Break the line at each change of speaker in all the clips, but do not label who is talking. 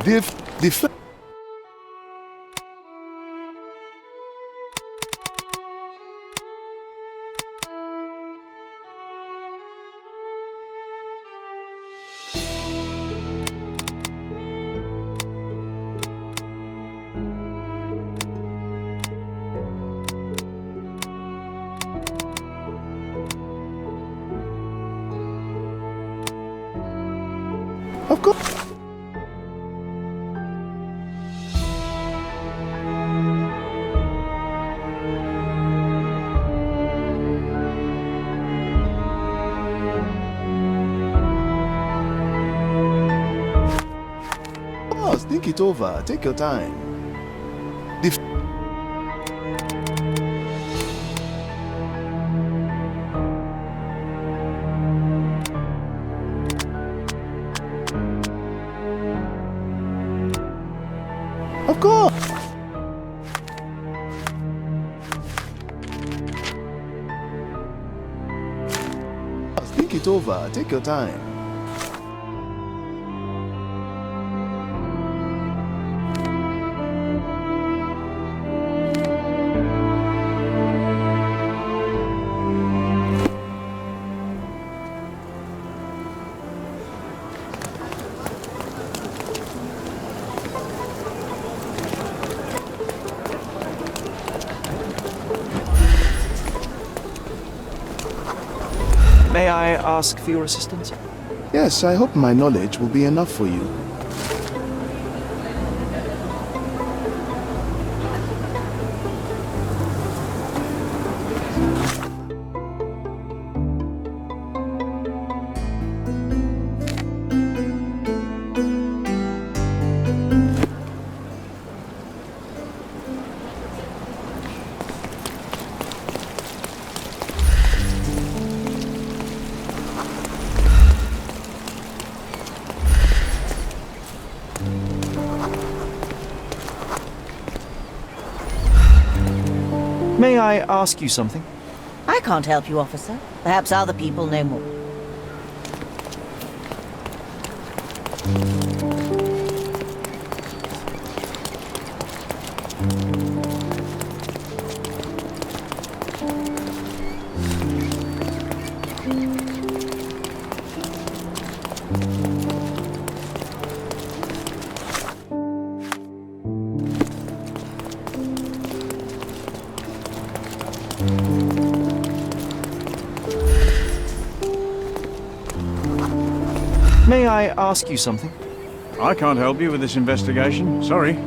The Of course. Oh, think it over. Take your time. The Of course. Think it over. Take your time.
May I ask for your assistance?
Yes, I hope my knowledge will be enough for you.
May I ask you something?
I can't help you, officer. Perhaps other people know more.
May I ask you something?
I can't help you with this investigation. Sorry.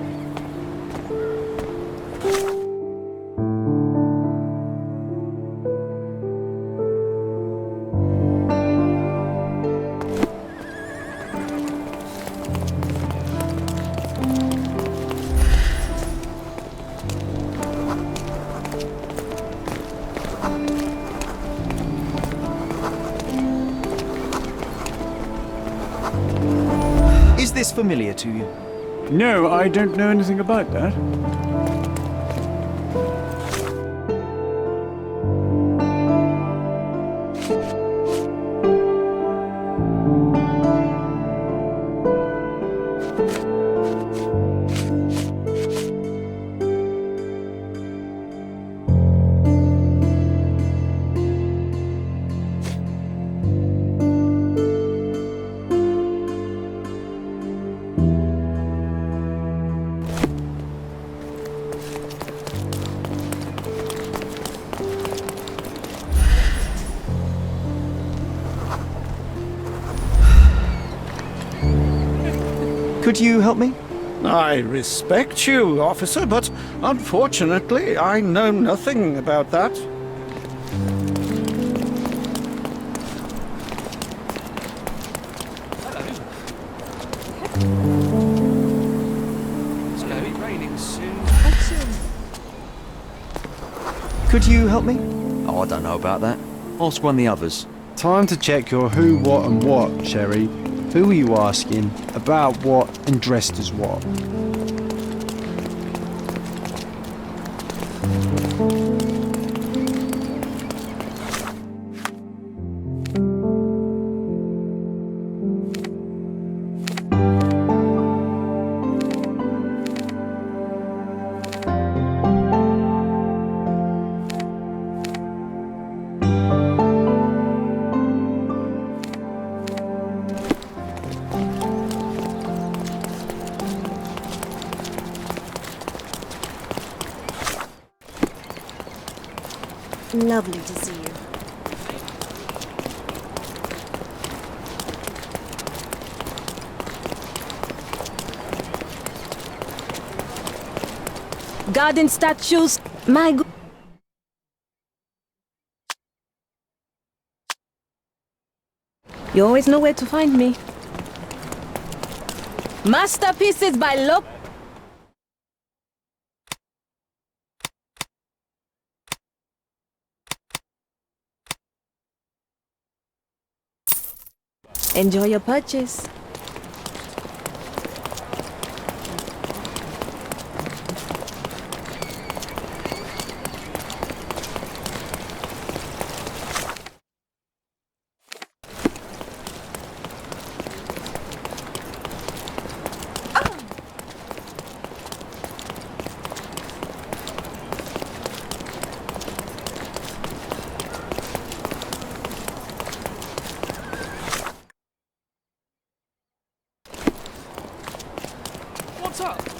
Is this familiar to you?
No, I don't know anything about that.
Could you help me?
I respect you, officer, but unfortunately, I know nothing about that.
It's going to be raining soon.
Could you help me?
Oh, I don't know about that. Ask one of the others.
Time to check your who, what and what, Sherry. Who are you asking, about what and dressed as what?
Lovely to see you.
Garden statues, my good. You always know where to find me. Masterpieces by Loc. Enjoy your purchase.
What's up?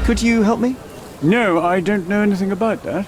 Could you help me?
No, I don't know anything about that.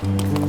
Hello.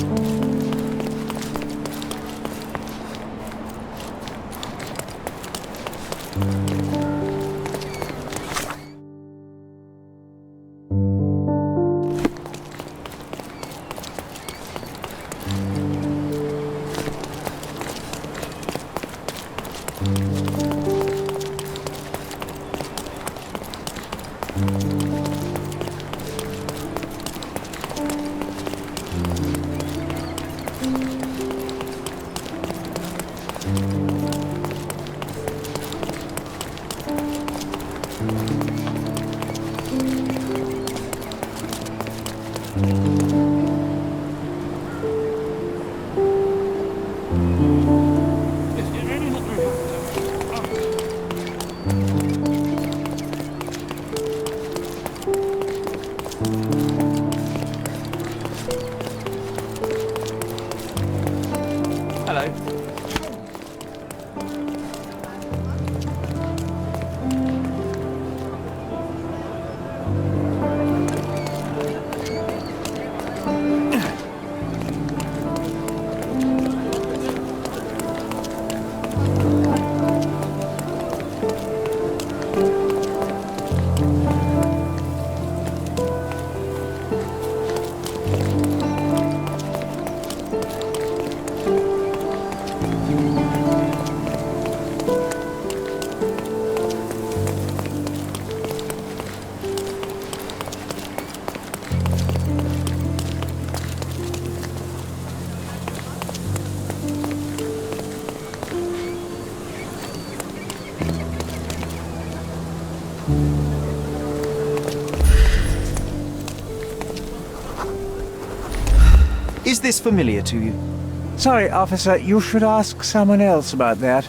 Is this familiar to you?
Sorry, officer, you should ask someone else about that.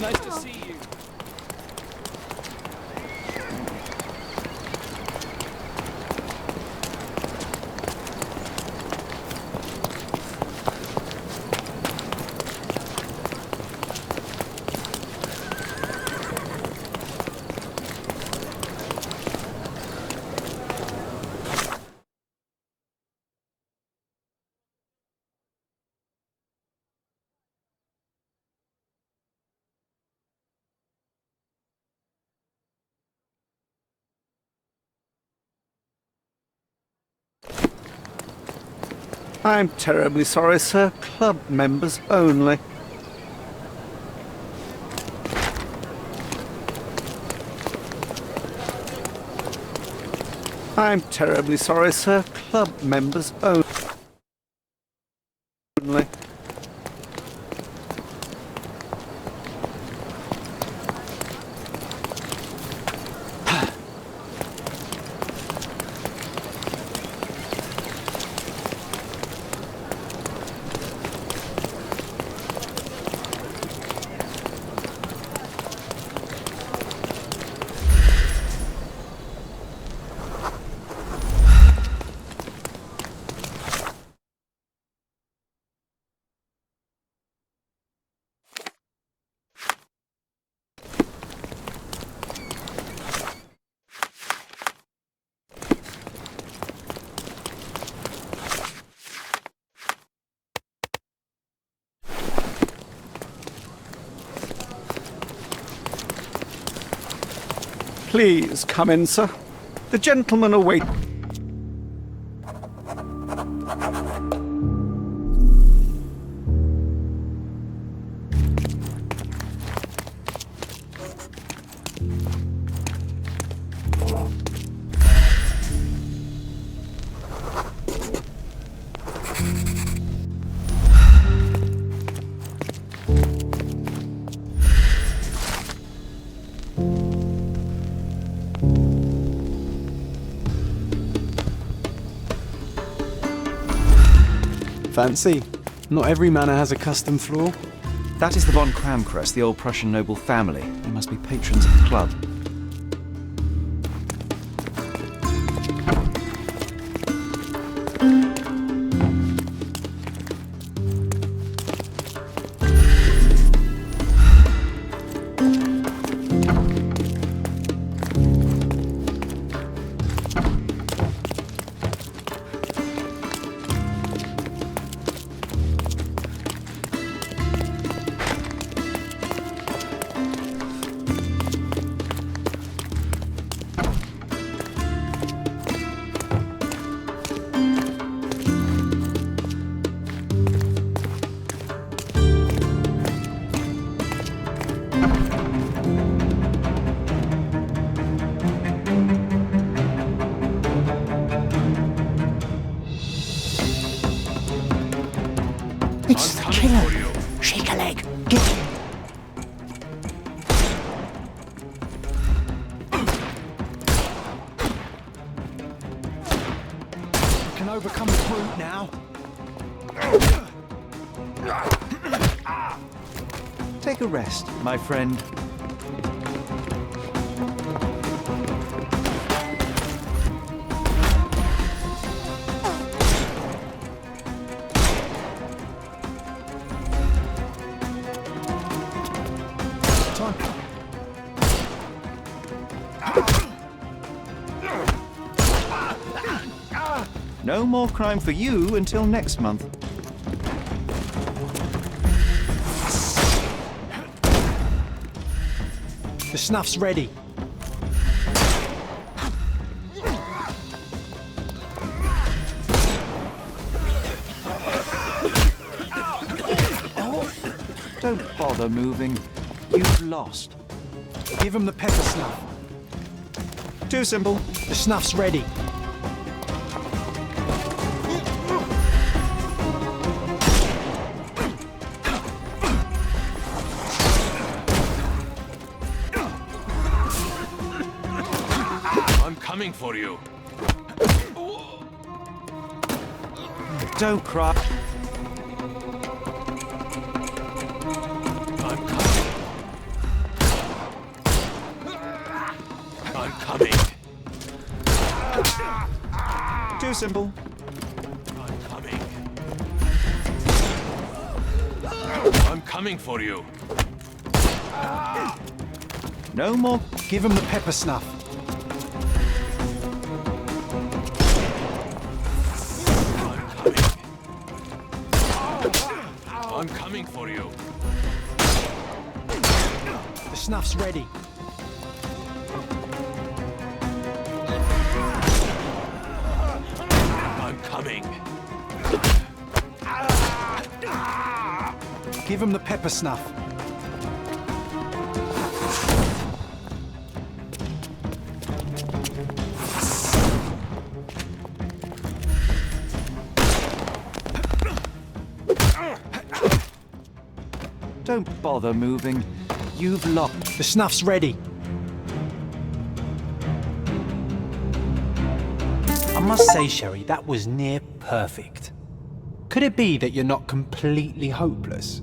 Nice to see you.
I'm terribly sorry, sir. Club members only. I'm terribly sorry, sir. Club members only. Please come in, sir. The gentlemen await.
Fancy? Not every manor has a custom floor.
That is the von Kramkrest, the old Prussian noble family. They must be patrons of the club.
It's the killer. Shake a leg. Get him. You can overcome the brute now.
Take a rest, my friend. No more crime for you until next month.
The snuff's ready.
Don't bother moving. You've lost.
Give him the pepper snuff.
Too simple.
The snuff's ready.
I'm coming for you.
Don't cry.
I'm coming. coming.
Too simple.
I'm coming. I'm coming for you.
No more.
Give him the pepper snuff.
I'm coming for you.
The snuff's ready.
I'm coming.
Give him the pepper snuff.
Don't bother moving. You've locked.
The snuff's ready. I must say, Sherry, that was near perfect. Could it be that you're not completely hopeless?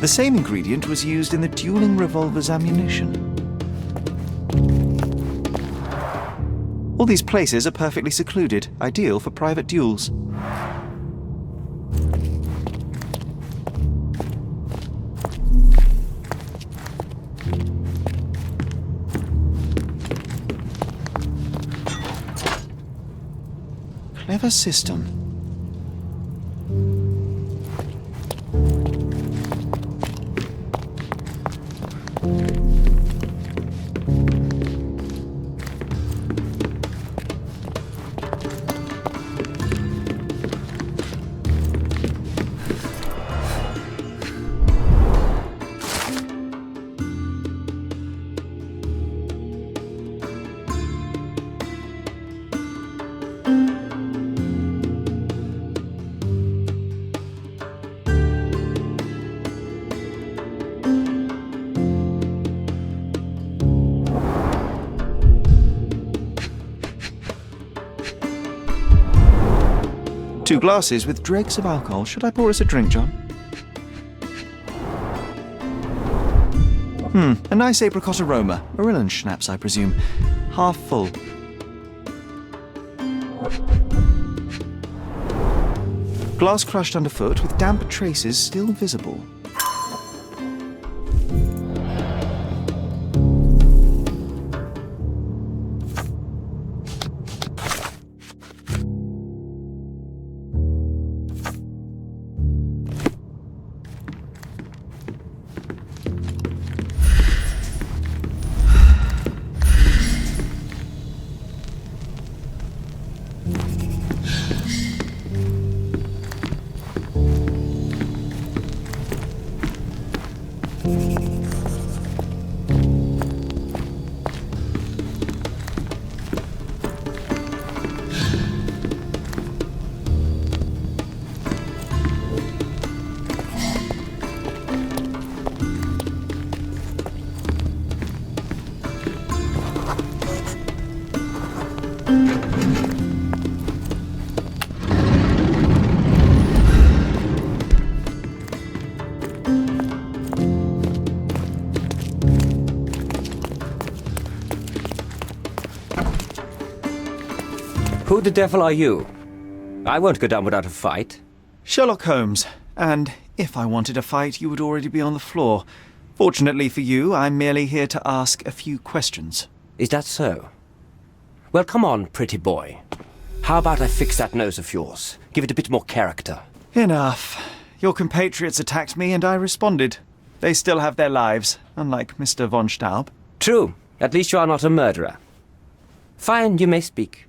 The same ingredient was used in the dueling revolver's ammunition. All these places are perfectly secluded, ideal for private duels. Clever system. Two glasses with dregs of alcohol. Should I pour us a drink, John? A nice apricot aroma. Marilyn schnapps, I presume. Half full. Glass crushed underfoot with damp traces still visible.
Who the devil are you? I won't go down without a fight.
Sherlock Holmes, and if I wanted a fight, you would already be on the floor. Fortunately for you, I'm merely here to ask a few questions.
Is that so? Well, come on, pretty boy. How about I fix that nose of yours? Give it a bit more character.
Enough. Your compatriots attacked me and I responded. They still have their lives, unlike Mr. von Staub.
True. At least you are not a murderer. Fine, you may speak.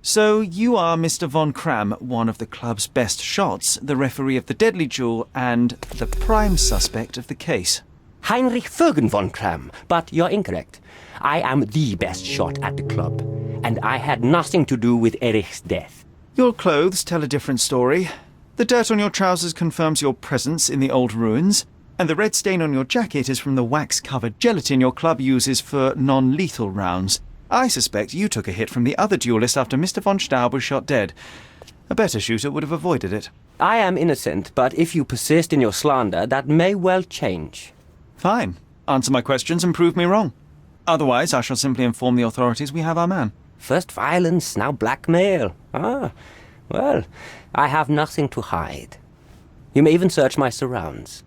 So you are Mr. von Kram, one of the club's best shots, the referee of the deadly duel, and the prime suspect of the case.
Heinrich Vögen von Kram, but you're incorrect. I am the best shot at the club, and I had nothing to do with Erich's death.
Your clothes tell a different story. The dirt on your trousers confirms your presence in the old ruins, and the red stain on your jacket is from the wax-covered gelatin your club uses for non-lethal rounds. I suspect you took a hit from the other duelist after Mr. von Staub was shot dead. A better shooter would have avoided it.
I am innocent, but if you persist in your slander, that may well change.
Fine. Answer my questions and prove me wrong. Otherwise, I shall simply inform the authorities we have our man.
First violence, now blackmail. Ah, well, I have nothing to hide. You may even search my surrounds.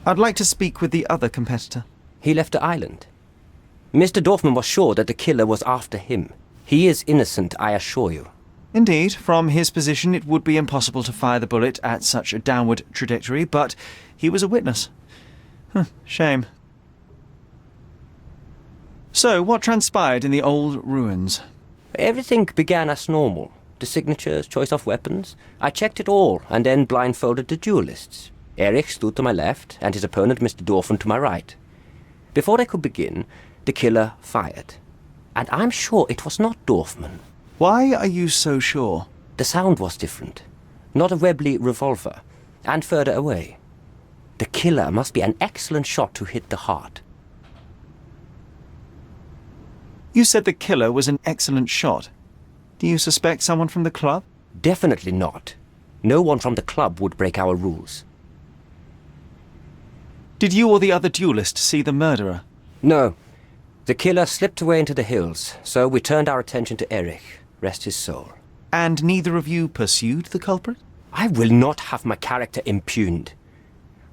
I'd like to speak with the other competitor.
He left the island. Mr. Dorfman was sure that the killer was after him. He is innocent, I assure you.
Indeed, from his position it would be impossible to fire the bullet at such a downward trajectory, but he was a witness. Shame. So, what transpired in the old ruins?
Everything began as normal. The signatures, choice of weapons. I checked it all, and then blindfolded the duelists. Erich stood to my left, and his opponent, Mr. Dorfman, to my right. Before they could begin, the killer fired. And I'm sure it was not Dorfman.
Why are you so sure?
The sound was different. Not a Webley revolver. And further away. The killer must be an excellent shot to hit the heart.
You said the killer was an excellent shot. Do you suspect someone from the club?
Definitely not. No one from the club would break our rules.
Did you or the other duelist see the murderer?
No. The killer slipped away into the hills, so we turned our attention to Erich. Rest his soul.
And neither of you pursued the culprit?
I will not have my character impugned.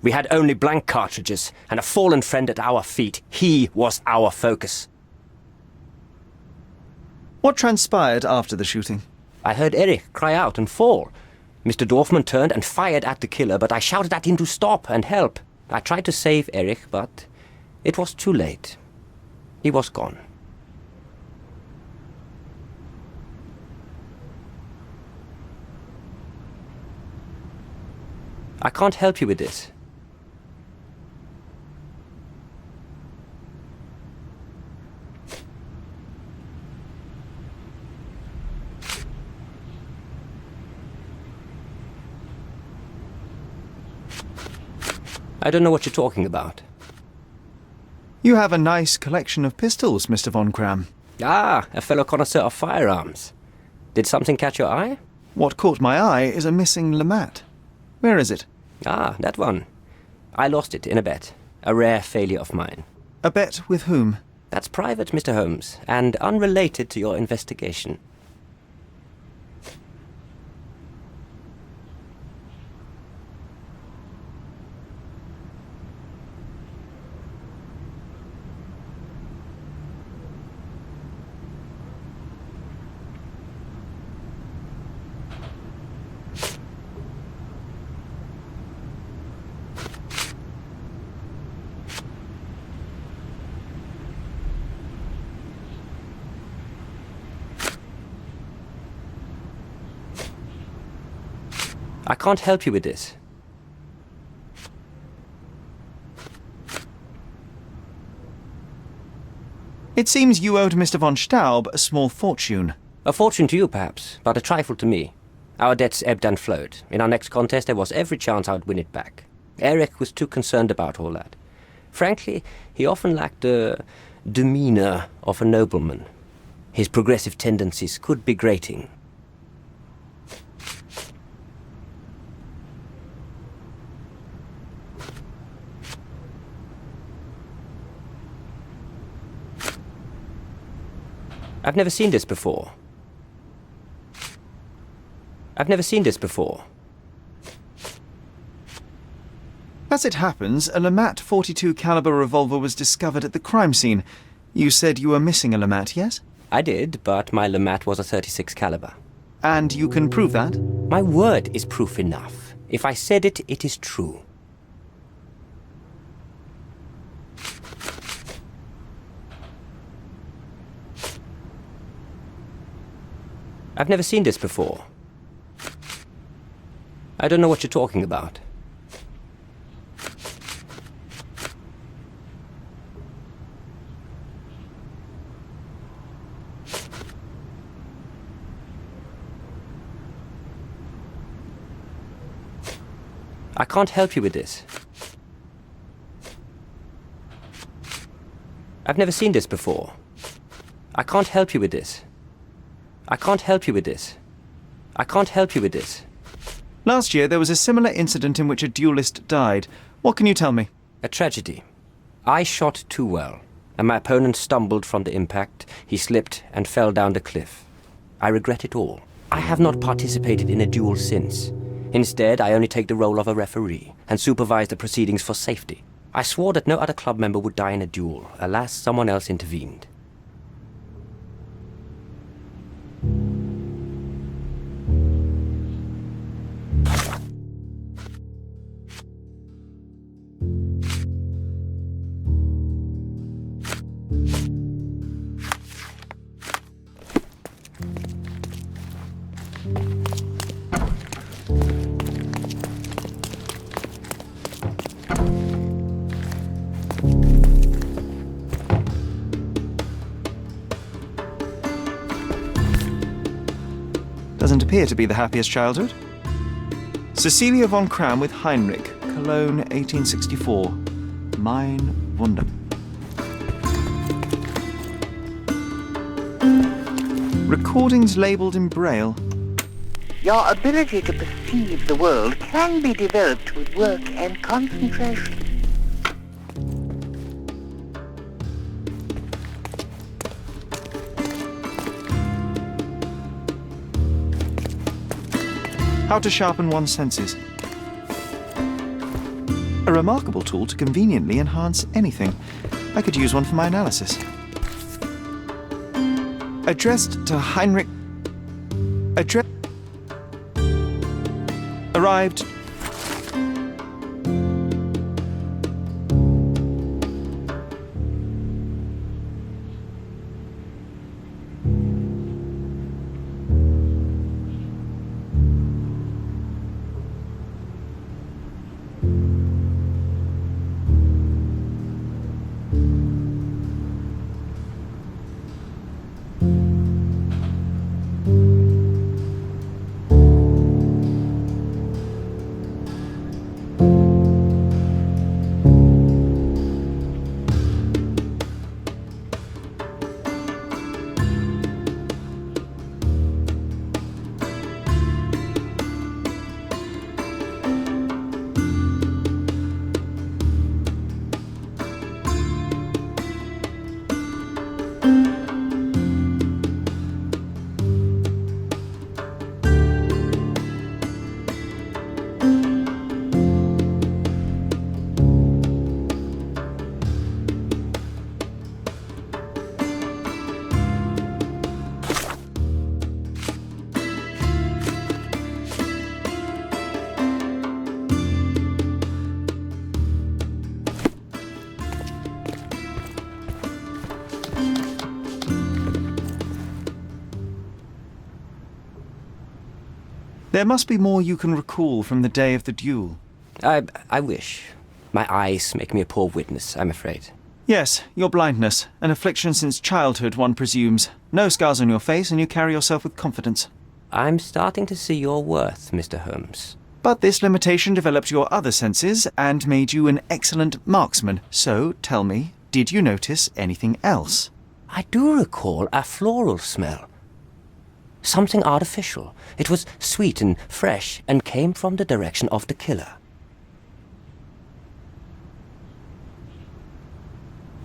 We had only blank cartridges and a fallen friend at our feet. He was our focus.
What transpired after the shooting?
I heard Erich cry out and fall. Mr. Dorfman turned and fired at the killer, but I shouted at him to stop and help. I tried to save Erich, but it was too late. He was gone. I can't help you with this. I don't know what you're talking about.
You have a nice collection of pistols, Mr. von Kram.
Ah, a fellow connoisseur of firearms. Did something catch your eye?
What caught my eye is a missing Lamate. Where is it?
Ah, that one. I lost it in a bet. A rare failure of mine.
A bet with whom?
That's private, Mr. Holmes, and unrelated to your investigation. I can't help you with this.
It seems you owed Mr. von Staub a small fortune.
A fortune to you, perhaps, but a trifle to me. Our debts ebbed and flowed. In our next contest, there was every chance I would win it back. Eric was too concerned about all that. Frankly, he often lacked the demeanor of a nobleman. His progressive tendencies could be grating. I've never seen this before. I've never seen this before.
As it happens, a Lamat .42 caliber revolver was discovered at the crime scene. You said you were missing a Lamat, yes?
I did, but my Lamat was a .36 caliber.
And you can prove that?
My word is proof enough. If I said it, it is true. I've never seen this before. I don't know what you're talking about. I can't help you with this. I've never seen this before. I can't help you with this. I can't help you with this. I can't help you with this.
Last year, there was a similar incident in which a duelist died. What can you tell me?
A tragedy. I shot too well, and my opponent stumbled from the impact. He slipped and fell down the cliff. I regret it all. I have not participated in a duel since. Instead, I only take the role of a referee and supervise the proceedings for safety. I swore that no other club member would die in a duel. Alas, someone else intervened.
Doesn't appear to be the happiest childhood. Cecilia von Kram with Heinrich, Cologne, 1864. Mein Wunder. Recordings labelled in Braille.
Your ability to perceive the world can be developed with work and concentration.
How to sharpen one's senses. A remarkable tool to conveniently enhance anything. I could use one for my analysis. Addressed to Heinrich. Arrived. There must be more you can recall from the day of the duel.
I wish. My eyes make me a poor witness, I'm afraid.
Yes, your blindness, an affliction since childhood, one presumes. No scars on your face, and you carry yourself with confidence.
I'm starting to see your worth, Mr. Holmes.
But this limitation developed your other senses and made you an excellent marksman. So, tell me, did you notice anything else?
I do recall a floral smell. Something artificial. It was sweet and fresh and came from the direction of the killer.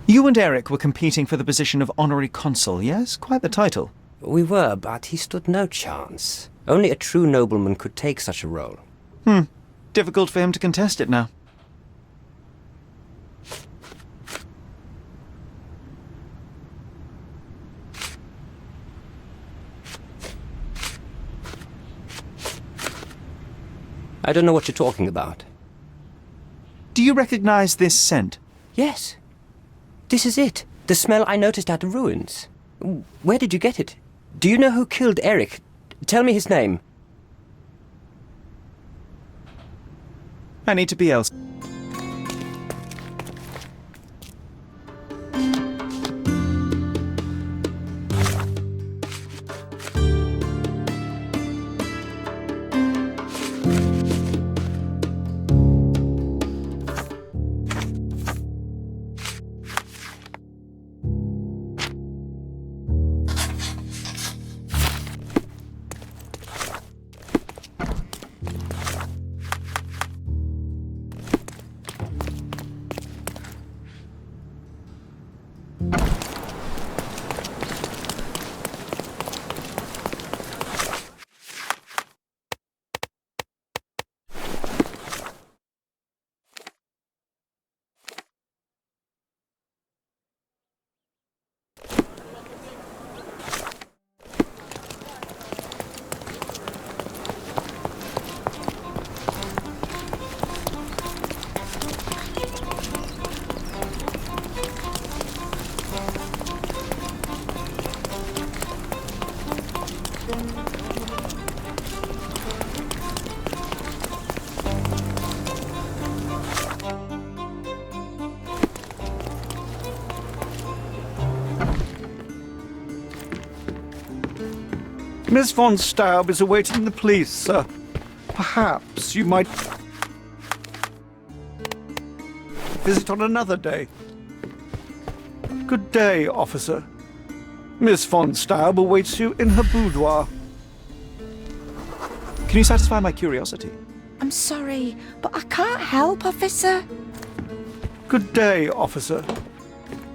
You and Eric were competing for the position of honorary consul, yes? Quite the title.
We were, but he stood no chance. Only a true nobleman could take such a role.
Difficult for him to contest it now.
I don't know what you're talking about.
Do you recognize this scent?
Yes. This is it. The smell I noticed at the ruins. Where did you get it? Do you know who killed Eric? Tell me his name.
I need to be else.
Miss von Staub is awaiting the police, sir. Perhaps you might visit on another day. Good day, officer. Miss von Staub awaits you in her boudoir.
Can you satisfy my curiosity?
I'm sorry, but I can't help, officer.
Good day, officer.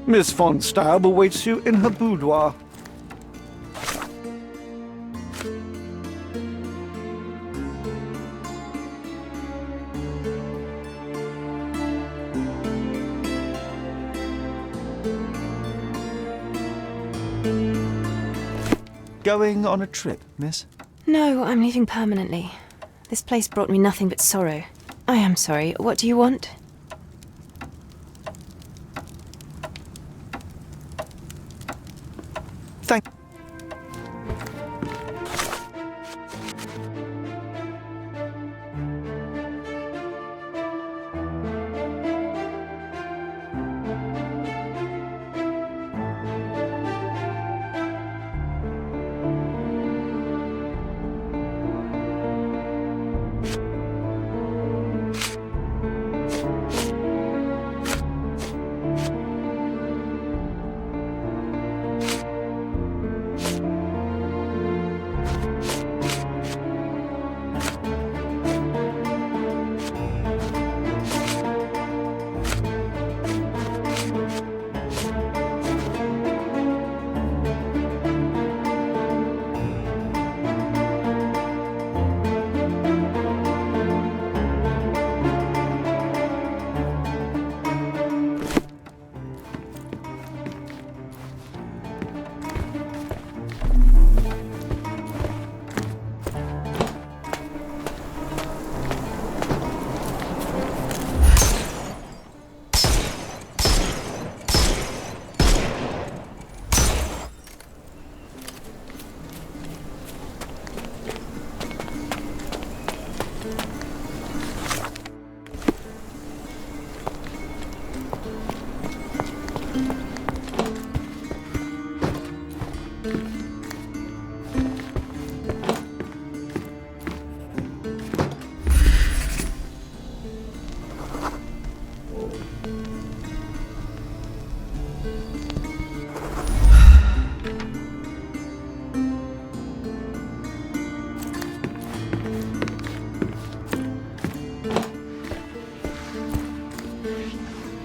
Miss von Staub awaits you in her boudoir.
Going on a trip, miss?
No, I'm leaving permanently. This place brought me nothing but sorrow. I am sorry. What do you want?
Thank...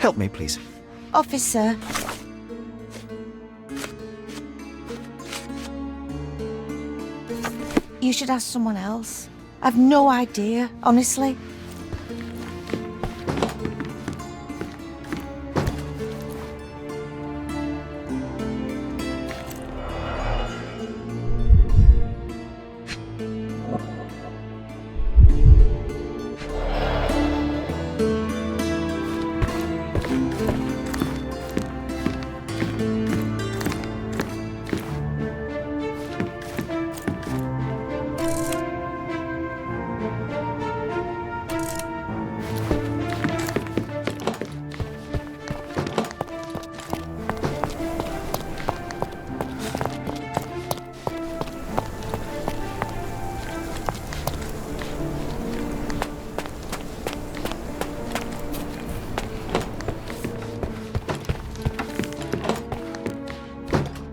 Help me, please.
Officer. You should ask someone else. I've no idea, honestly.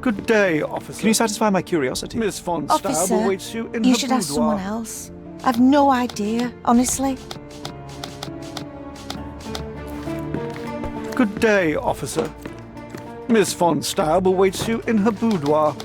Good day, officer.
Can you satisfy my curiosity?
Miss von Staub
Officer,
awaits you in
you
her
should
boudoir.
ask someone else. I've no idea, honestly.
Good day, officer. Miss von Staub awaits you in her boudoir.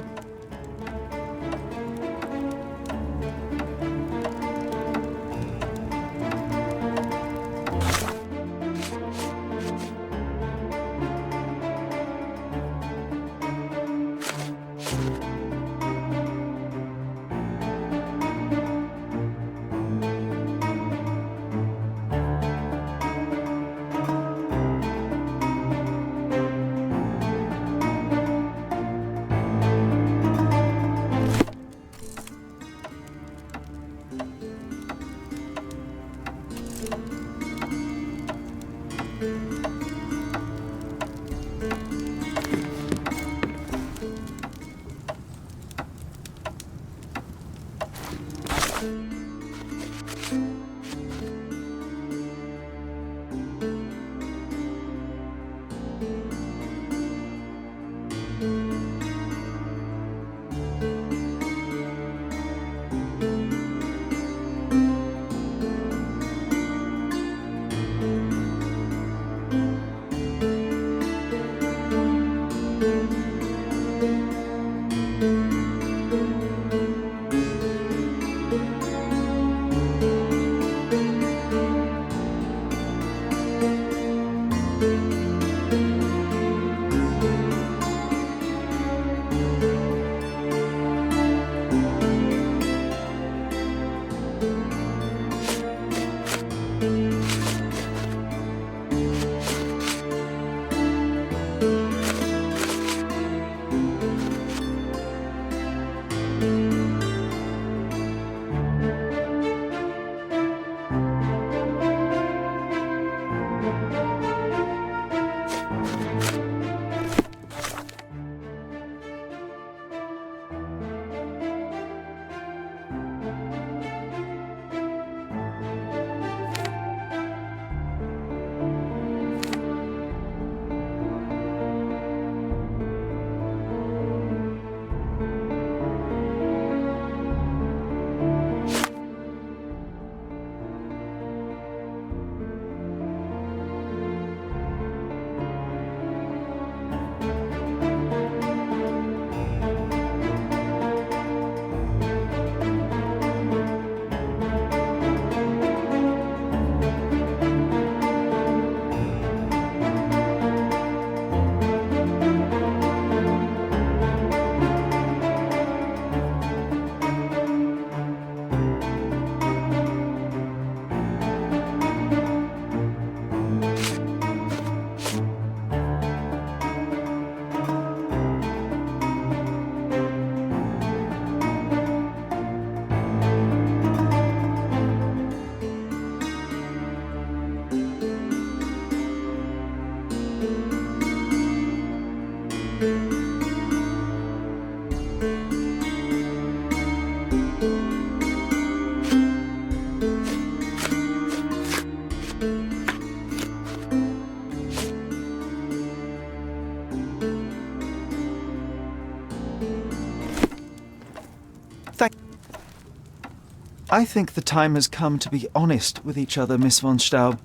I think the time has come to be honest with each other, Miss von Staub.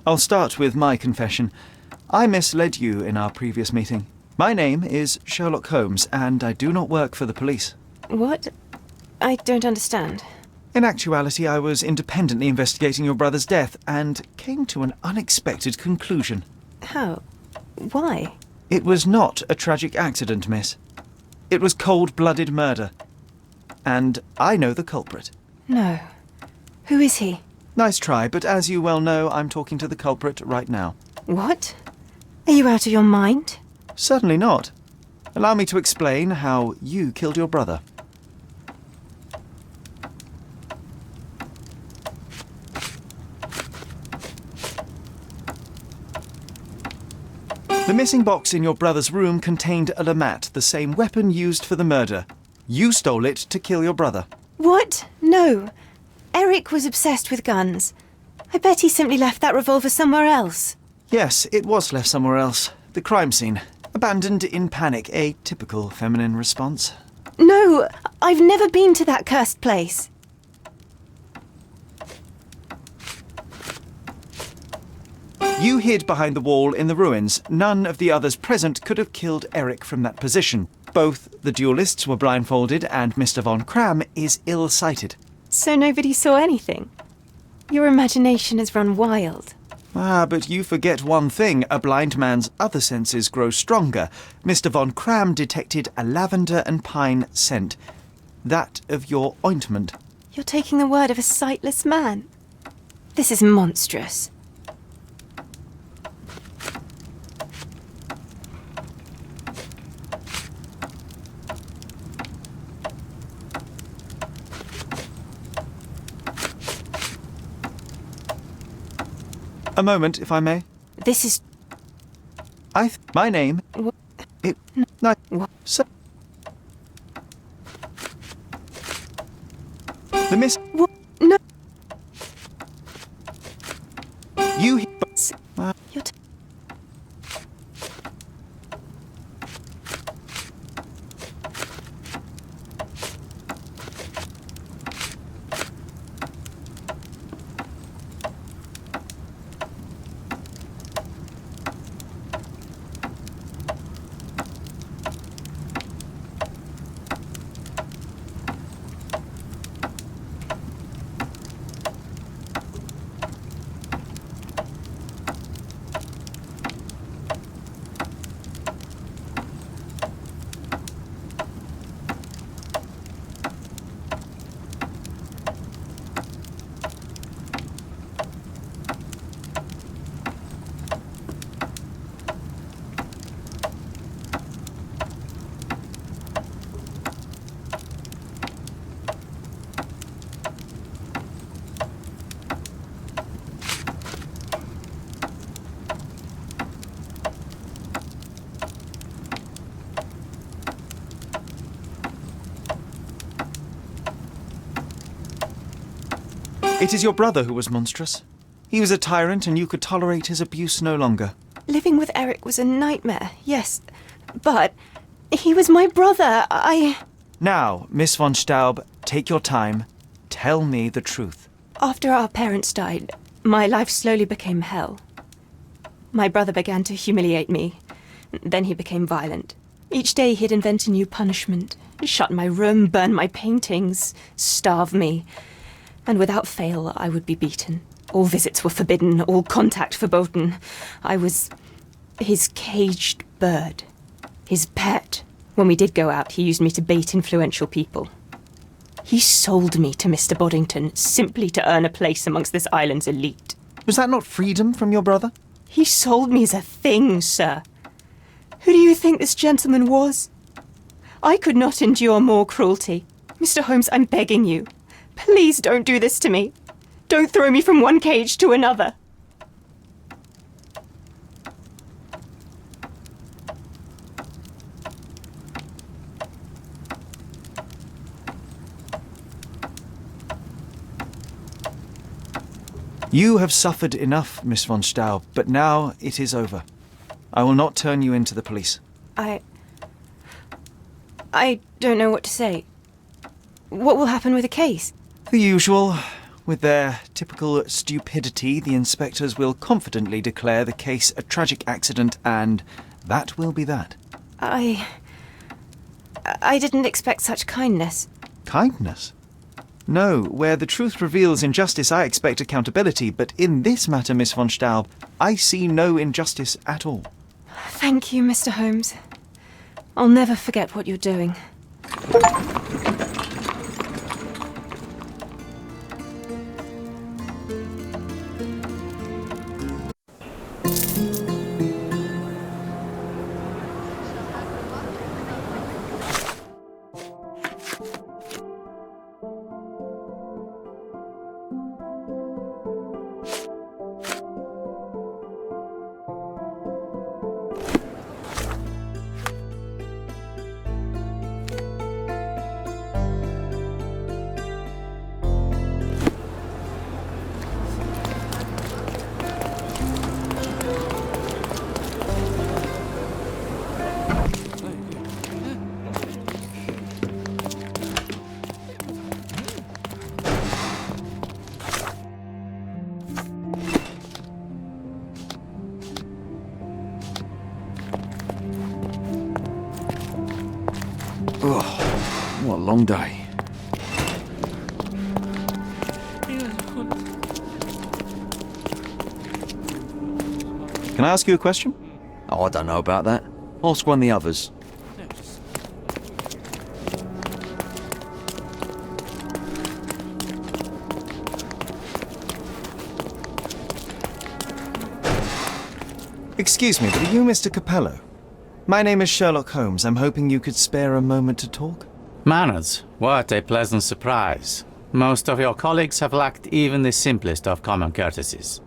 I'll start with my confession. I misled you in our previous meeting. My name is Sherlock Holmes, and I do not work for the police.
What? I don't understand.
In actuality, I was independently investigating your brother's death and came to an unexpected conclusion.
How? Why?
It was not a tragic accident, miss. It was cold-blooded murder. And I know the culprit.
No. Who is he?
Nice try, but as you well know, I'm talking to the culprit right now.
What? Are you out of your mind?
Certainly not. Allow me to explain how you killed your brother. The missing box in your brother's room contained a lamat, the same weapon used for the murder. You stole it to kill your brother.
What? No. Eric was obsessed with guns. I bet he simply left that revolver somewhere else.
Yes, it was left somewhere else. The crime scene. Abandoned in panic, a typical feminine response.
No, I've never been to that cursed place.
You hid behind the wall in the ruins. None of the others present could have killed Eric from that position. Both the duelists were blindfolded and Mr. von Cram is ill-sighted.
So nobody saw anything? Your imagination has run wild.
Ah, but you forget one thing. A blind man's other senses grow stronger. Mr. von Cram detected a lavender and pine scent. That of your ointment.
You're taking the word of a sightless man. This is monstrous.
A moment, if I may.
This is...
My name...
What? What?
So... The miss...
What? No.
You...
You're
It is your brother who was monstrous. He was a tyrant and you could tolerate his abuse no longer.
Living with Eric was a nightmare, yes. But he was my brother.
Now, Miss von Staub, take your time. Tell me the truth.
After our parents died, my life slowly became hell. My brother began to humiliate me. Then he became violent. Each day he'd invent a new punishment. Shut my room, burn my paintings, starve me. And without fail, I would be beaten. All visits were forbidden, all contact verboten. I was his caged bird, his pet. When we did go out, he used me to bait influential people. He sold me to Mr. Boddington simply to earn a place amongst this island's elite.
Was that not freedom from your brother?
He sold me as a thing, sir. Who do you think this gentleman was? I could not endure more cruelty. Mr. Holmes, I'm begging you. Please don't do this to me. Don't throw me from one cage to another.
You have suffered enough, Miss von Staub, but now it is over. I will not turn you into the police.
I don't know what to say. What will happen with the case?
The usual. With their typical stupidity, the inspectors will confidently declare the case a tragic accident, and that will be that.
I didn't expect such kindness.
Kindness? No, where the truth reveals injustice, I expect accountability, but in this matter, Miss von Staub, I see no injustice at all.
Thank you, Mr. Holmes. I'll never forget what you're doing.
What a long day.
Can I ask you a question?
Oh, I don't know about that. Ask one of the others.
Excuse me, but are you Mr. Capello? My name is Sherlock Holmes. I'm hoping you could spare a moment to talk.
Manners, what a pleasant surprise. Most of your colleagues have lacked even the simplest of common courtesies.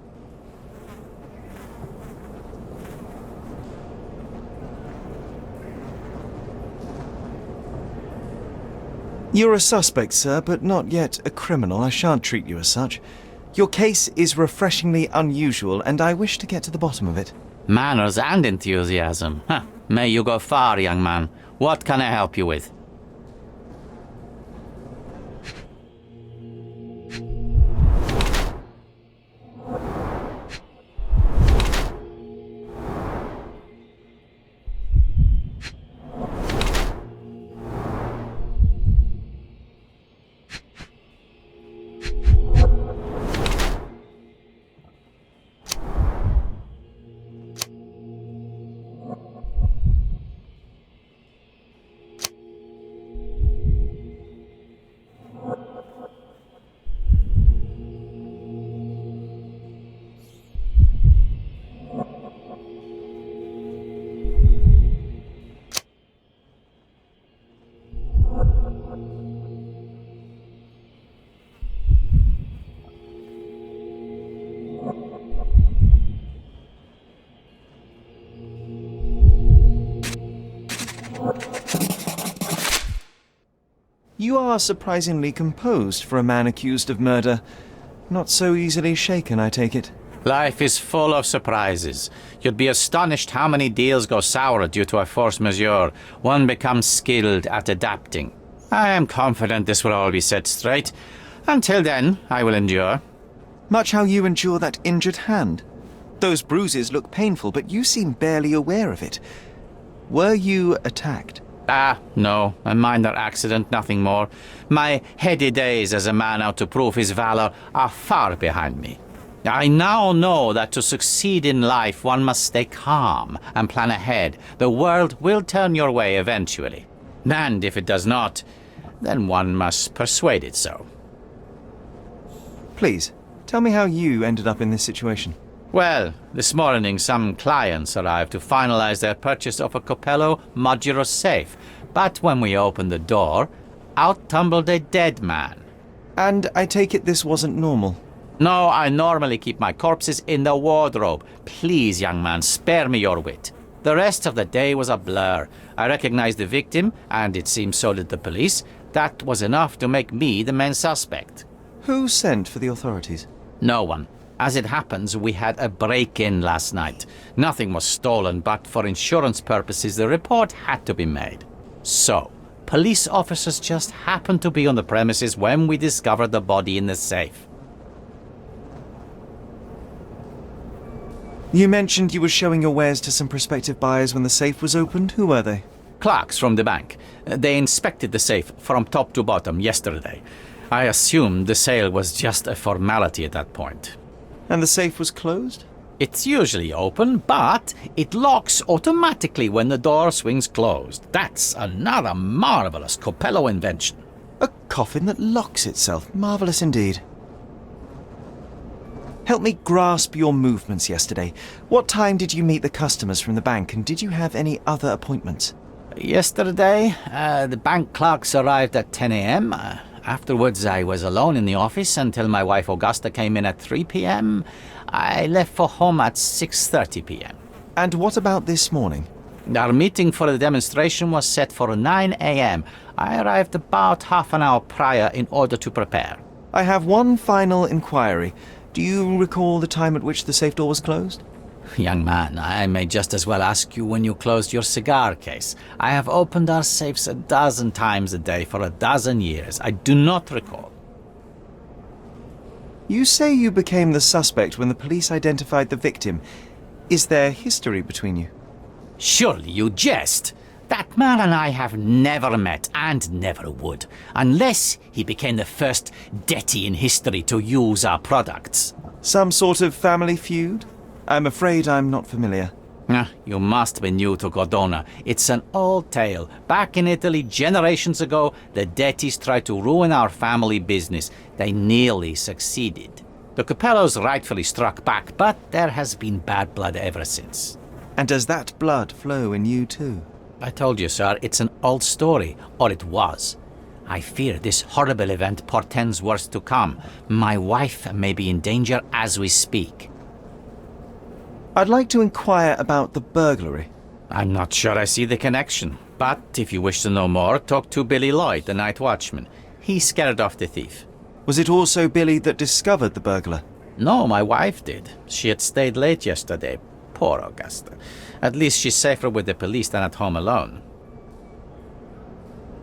You're a suspect, sir, but not yet a criminal. I shan't treat you as such. Your case is refreshingly unusual, and I wish to get to the bottom of it.
Manners and enthusiasm. Huh. May you go far, young man. What can I help you with?
You are surprisingly composed for a man accused of murder. Not so easily shaken, I take it.
Life is full of surprises. You'd be astonished how many deals go sour due to a force majeure. One becomes skilled at adapting. I am confident this will all be set straight. Until then, I will endure.
Much how you endure that injured hand. Those bruises look painful, but you seem barely aware of it. Were you attacked?
No, a minor accident, nothing more. My heady days as a man out to prove his valor are far behind me. I now know that to succeed in life, one must stay calm and plan ahead. The world will turn your way eventually. And if it does not, then one must persuade it so.
Please, tell me how you ended up in this situation.
Well, this morning some clients arrived to finalize their purchase of a Capello modular safe. But when we opened the door, out tumbled a dead man.
And I take it this wasn't normal?
No, I normally keep my corpses in the wardrobe. Please, young man, spare me your wit. The rest of the day was a blur. I recognized the victim, and it seems so did the police. That was enough to make me the main suspect.
Who sent for the authorities?
No one. As it happens, we had a break-in last night. Nothing was stolen, but for insurance purposes, the report had to be made. So, police officers just happened to be on the premises when we discovered the body in the safe.
You mentioned you were showing your wares to some prospective buyers when the safe was opened. Who were they?
Clerks from the bank. They inspected the safe from top to bottom yesterday. I assumed the sale was just a formality at that point.
And the safe was closed?
It's usually open, but it locks automatically when the door swings closed. That's another marvelous Coppello invention.
A coffin that locks itself. Marvelous indeed. Help me grasp your movements yesterday. What time did you meet the customers from the bank, and did you have any other appointments?
Yesterday, the bank clerks arrived at 10 a.m. Afterwards, I was alone in the office until my wife Augusta came in at 3 p.m. I left for home at 6:30 p.m.
And what about this morning?
Our meeting for the demonstration was set for 9 a.m. I arrived about half an hour prior in order to prepare.
I have one final inquiry. Do you recall the time at which the safe door was closed?
Young man, I may just as well ask you when you closed your cigar case. I have opened our safes 12 times a day for 12 years. I do not recall.
You say you became the suspect when the police identified the victim. Is there history between you?
Surely you jest. That man and I have never met and never would, unless he became the first deity in history to use our products.
Some sort of family feud? I'm afraid I'm not familiar.
You must be new to Cordona. It's an old tale. Back in Italy, generations ago, the deities tried to ruin our family business. They nearly succeeded. The Capellos rightfully struck back, but there has been bad blood ever since.
And does that blood flow in you too?
I told you, sir, it's an old story, or it was. I fear this horrible event portends worse to come. My wife may be in danger as we speak.
I'd like to inquire about the burglary.
I'm not sure I see the connection, but if you wish to know more, talk to Billy Lloyd, the night watchman. He scared off the thief.
Was it also Billy that discovered the burglar?
No, my wife did. She had stayed late yesterday. Poor Augusta. At least she's safer with the police than at home alone.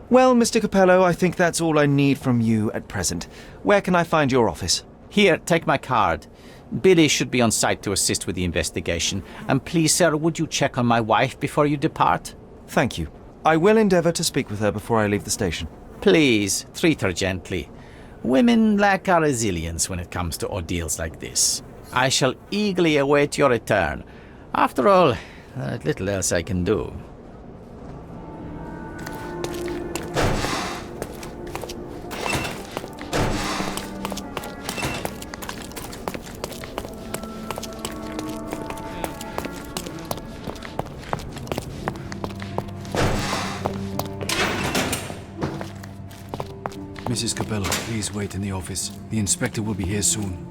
Well, Mr. Capello, I think that's all I need from you at present. Where can I find your office?
Here, take my card. Billy should be on site to assist with the investigation. And please, sir, would you check on my wife before you depart?
Thank you. I will endeavour to speak with her before I leave the station.
Please, treat her gently. Women lack our resilience when it comes to ordeals like this. I shall eagerly await your return. After all, there's little else I can do.
Mrs. Capello, please wait in the office. The inspector will be here soon.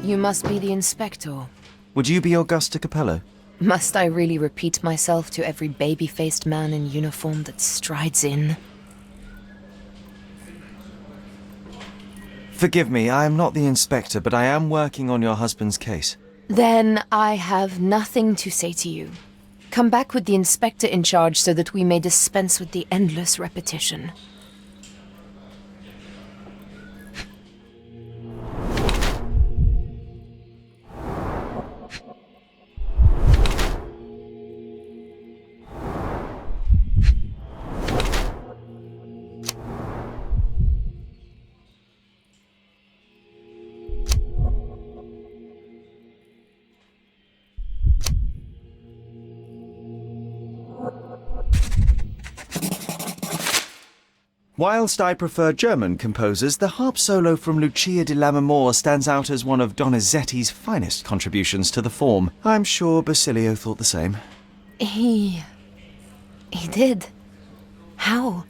You must be the inspector.
Would you be Augusta Capello?
Must I really repeat myself to every baby-faced man in uniform that strides in?
Forgive me, I am not the inspector, but I am working on your husband's case.
Then I have nothing to say to you. Come back with the inspector in charge so that we may dispense with the endless repetition.
Whilst I prefer German composers, the harp solo from Lucia di Lammermoor stands out as one of Donizetti's finest contributions to the form. I'm sure Basilio thought the same.
He did. How?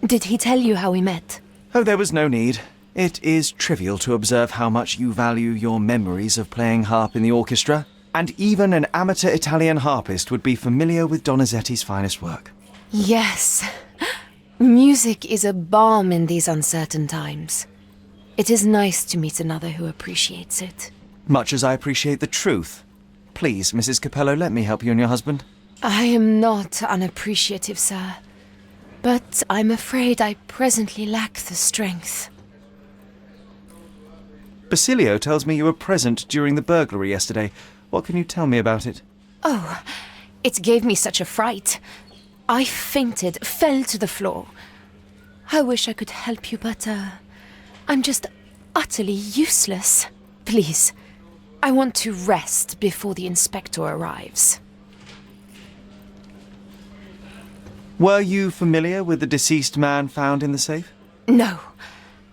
Did he tell you how we met?
Oh, there was no need. It is trivial to observe how much you value your memories of playing harp in the orchestra, and even an amateur Italian harpist would be familiar with Donizetti's finest work.
Yes. Music is a balm in these uncertain times. It is nice to meet another who appreciates it.
Much as I appreciate the truth. Please, Mrs. Capello, let me help you and your husband.
I am not unappreciative, sir. But I'm afraid I presently lack the strength.
Basilio tells me you were present during the burglary yesterday. What can you tell me about it?
Oh, it gave me such a fright. I fainted, fell to the floor. I wish I could help you, but, I'm just utterly useless. Please, I want to rest before the inspector arrives.
Were you familiar with the deceased man found in the safe?
No,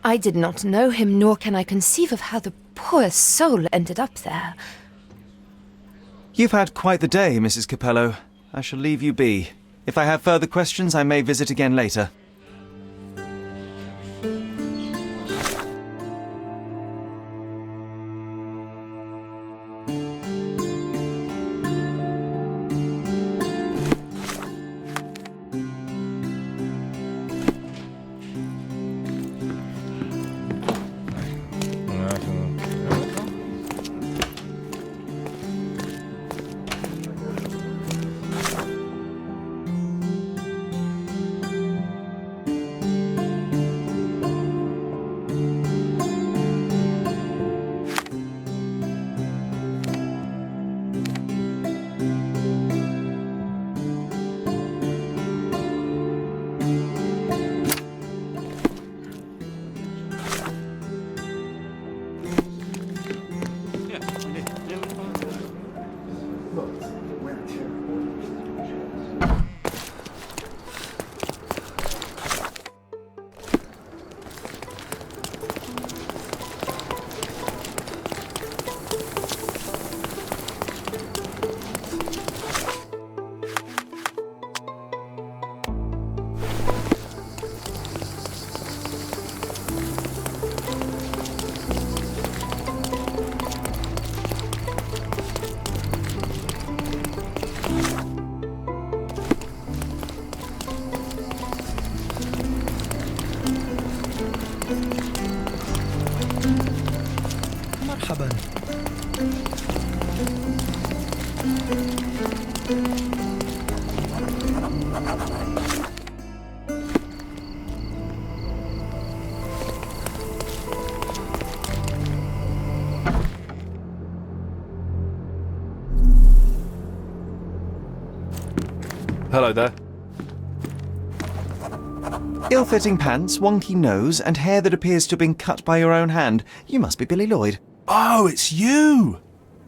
I did not know him, nor can I conceive of how the poor soul ended up there.
You've had quite the day, Mrs. Capello. I shall leave you be. If I have further questions, I may visit again later.
مرحبا.
Hello there.
Ill-fitting pants, wonky nose, and hair that appears to have been cut by your own hand. You must be Billy Lloyd.
Oh, it's you!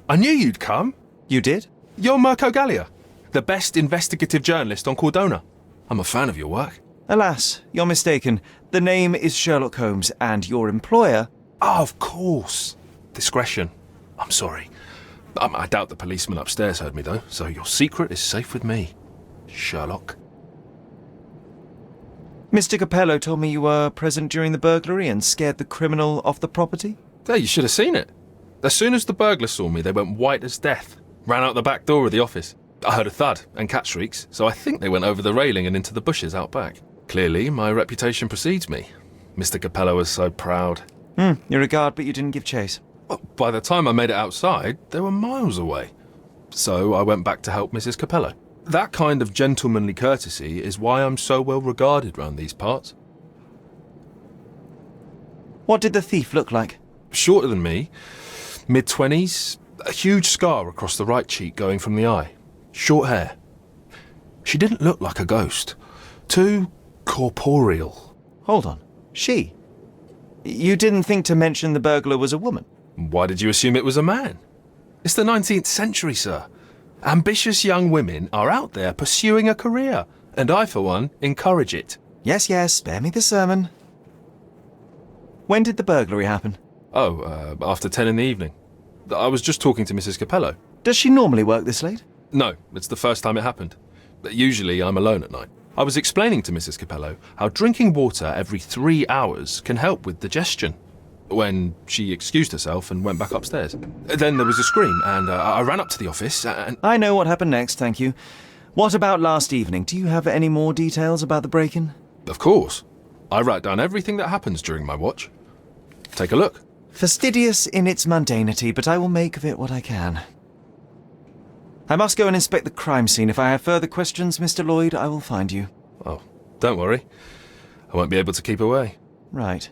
I knew you'd come.
You did?
You're Mirko Gallia, the best investigative journalist on Cordona. I'm a fan of your work.
Alas, you're mistaken. The name is Sherlock Holmes, and your employer...
Oh, of course. Discretion. I'm sorry. I doubt the policeman upstairs heard me, though, so your secret is safe with me, Sherlock.
Mr. Capello told me you were present during the burglary and scared the criminal off the property?
Hey, you should have seen it. As soon as the burglars saw me, they went white as death. Ran out the back door of the office. I heard a thud and cat shrieks, so I think they went over the railing and into the bushes out back. Clearly, my reputation precedes me. Mr. Capello was so proud.
You're a guard, but you didn't give chase.
Well, by the time I made it outside, they were miles away. So I went back to help Mrs. Capello. That kind of gentlemanly courtesy is why I'm so well regarded round these parts.
What did the thief look like?
Shorter than me, mid-20s, a huge scar across the right cheek going from the eye. Short hair. She didn't look like a ghost. Too corporeal.
Hold on. She? You didn't think to mention the burglar was a woman?
Why did you assume it was a man? It's the 19th century, sir. Ambitious young women are out there pursuing a career, and I, for one, encourage it.
Yes, yes, spare me the sermon. When did the burglary happen?
Oh, after 10 in the evening. I was just talking to Mrs. Capello.
Does she normally work this late?
No, it's the first time it happened. Usually I'm alone at night. I was explaining to Mrs. Capello how drinking water every 3 hours can help with digestion, when she excused herself and went back upstairs. Then there was a scream, and I ran up to the office and...
I know what happened next, thank you. What about last evening? Do you have any more details about the break-in?
Of course. I write down everything that happens during my watch. Take a look.
Fastidious in its mundanity, but I will make of it what I can. I must go and inspect the crime scene. If I have further questions, Mr. Lloyd, I will find you.
Oh, don't worry. I won't be able to keep away.
Right.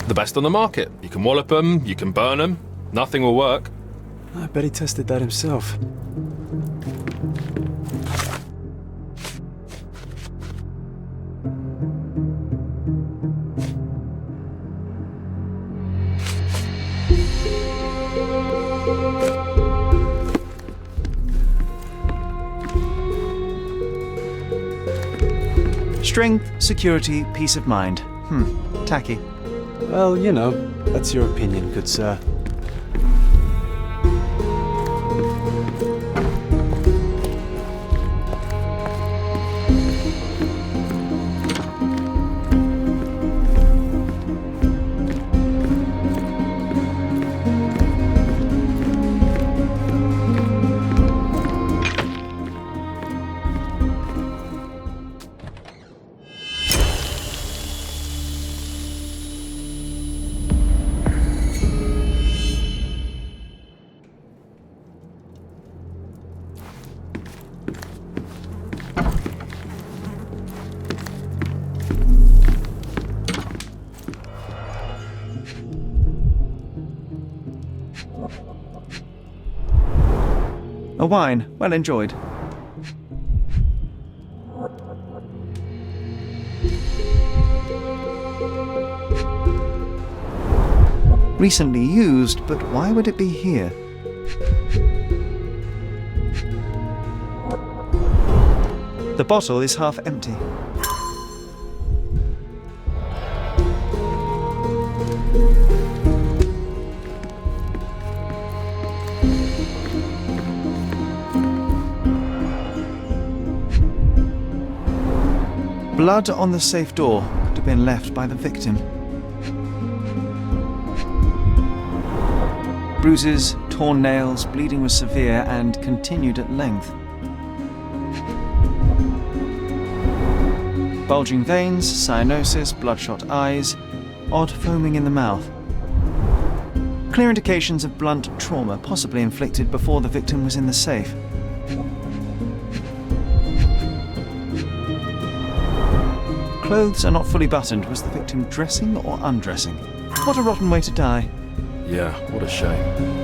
The best on the market. You can wallop them, you can burn them. Nothing will work.
I bet he tested that himself.
Strength, security, peace of mind. Tacky.
Well, you know, that's your opinion, good sir.
A wine, well enjoyed. Recently used, but why would it be here? The bottle is half empty. Blood on the safe door could have been left by the victim. Bruises, torn nails, bleeding was severe and continued at length. Bulging veins, cyanosis, bloodshot eyes, odd foaming in the mouth. Clear indications of blunt trauma, possibly inflicted before the victim was in the safe. Clothes are not fully buttoned. Was the victim dressing or undressing? What a rotten way to die.
Yeah, what a shame.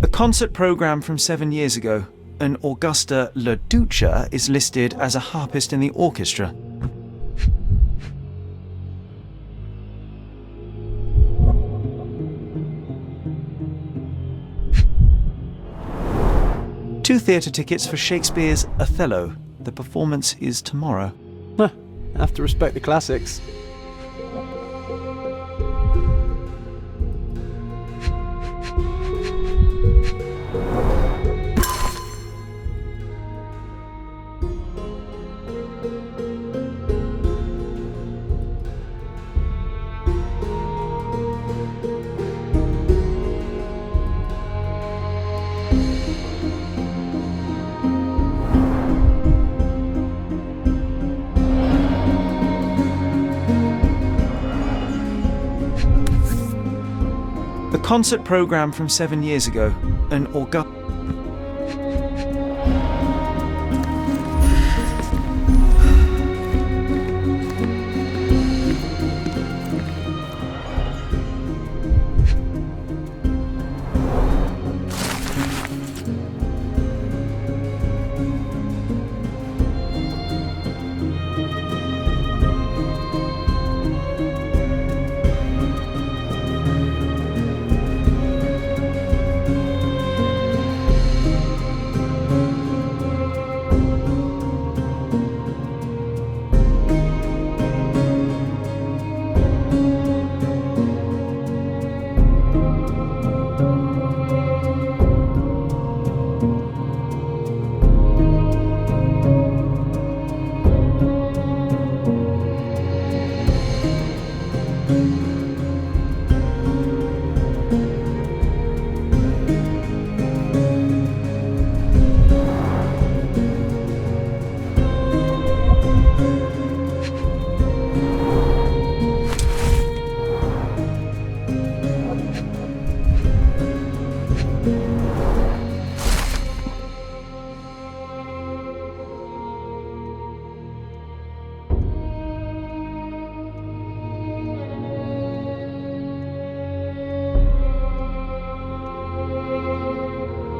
A concert programme from 7 years ago. An Augusta La Duca is listed as a harpist in the orchestra. Two theatre tickets for Shakespeare's Othello. The performance is tomorrow.
Have to respect the classics.
A concert programme from 7 years ago. An Augusta.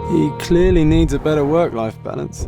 He clearly needs a better work-life balance.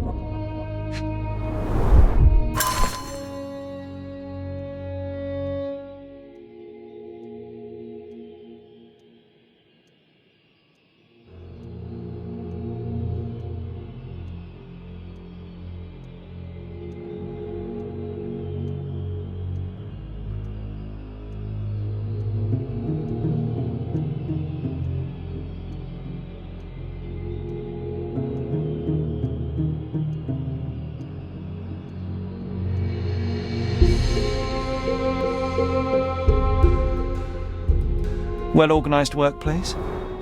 Well-organised workplace?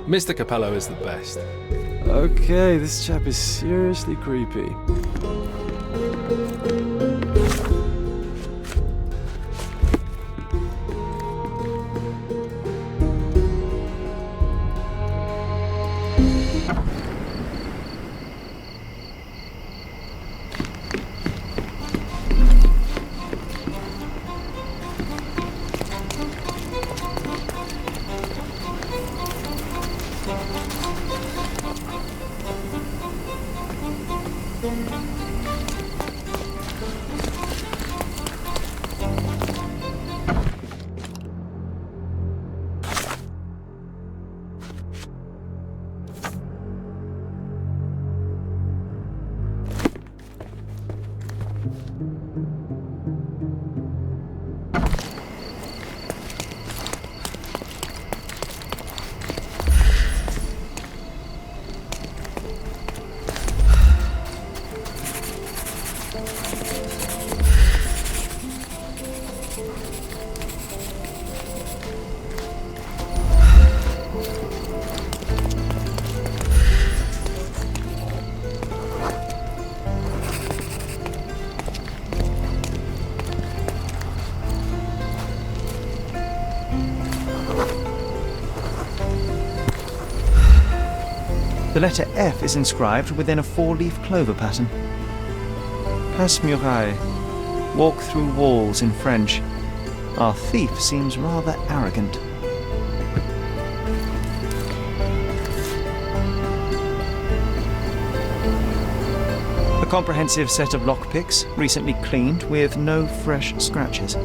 Mr. Capello is the best.
Okay, this chap is seriously creepy.
The letter F is inscribed within a 4-leaf clover pattern. Passe-muraille. Walk through walls in French. Our thief seems rather arrogant. A comprehensive set of lockpicks, recently cleaned with no fresh scratches.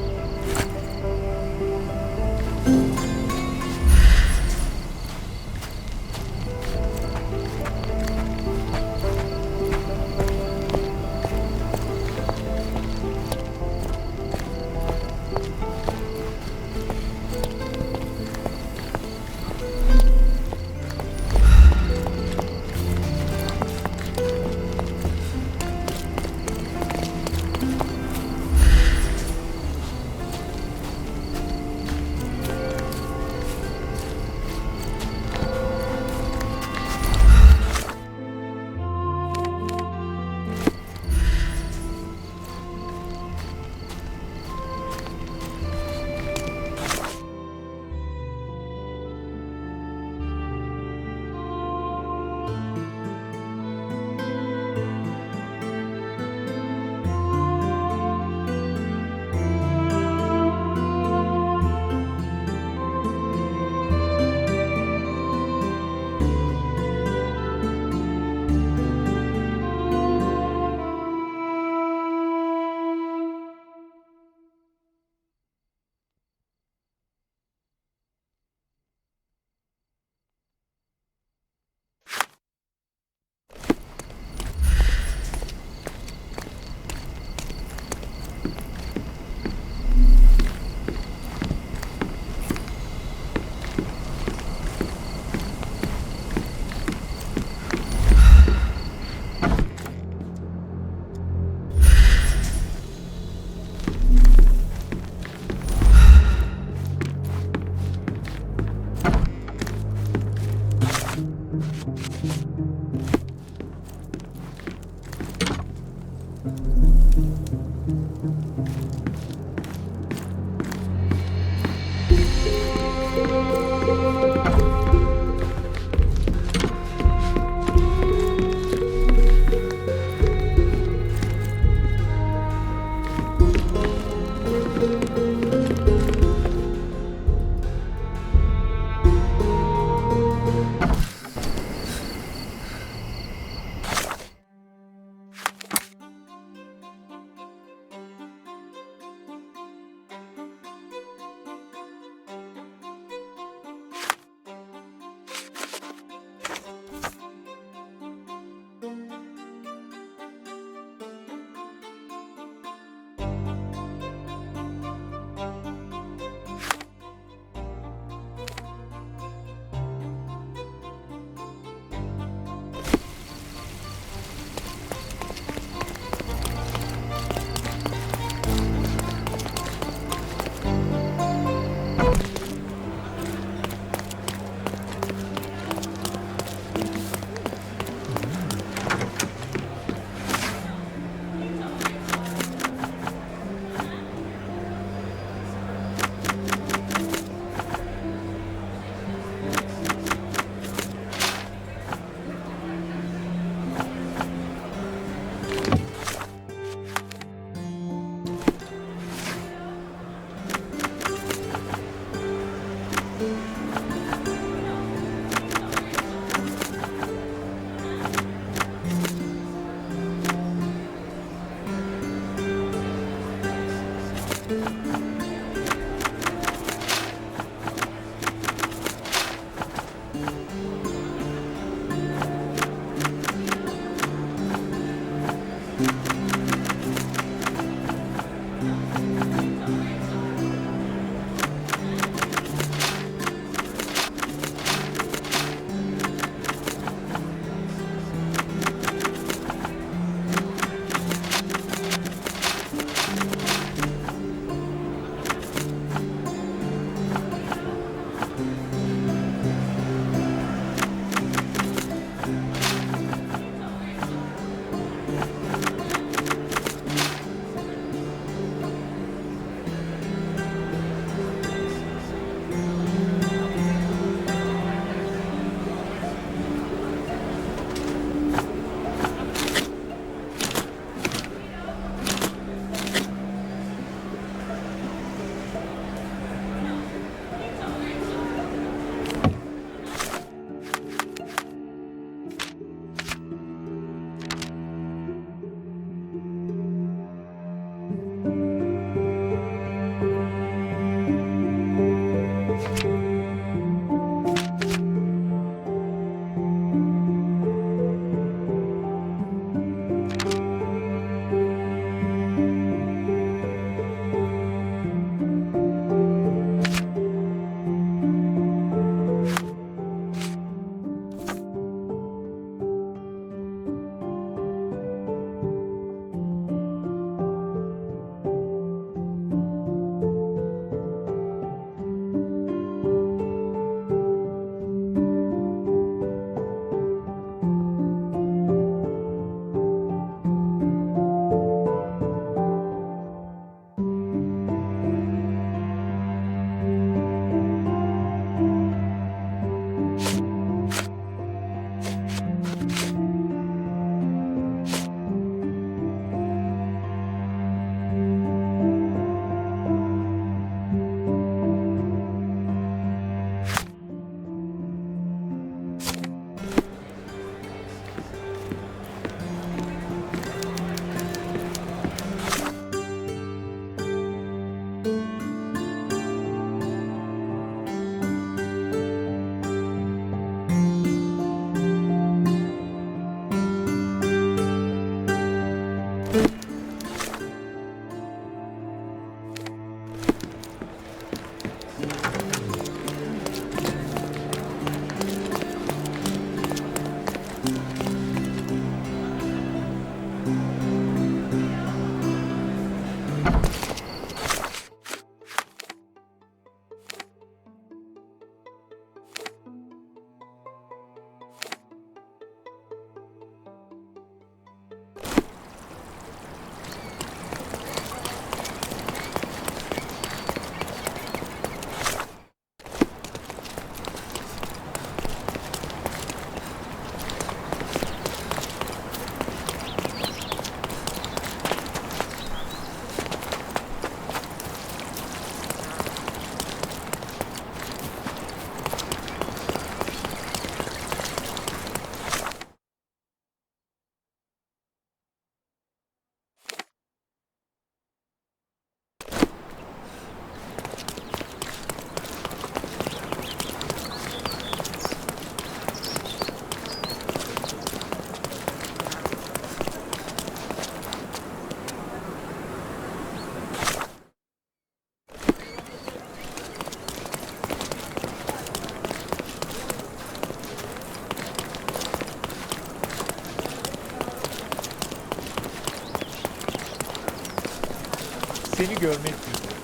Seni görmek güzel.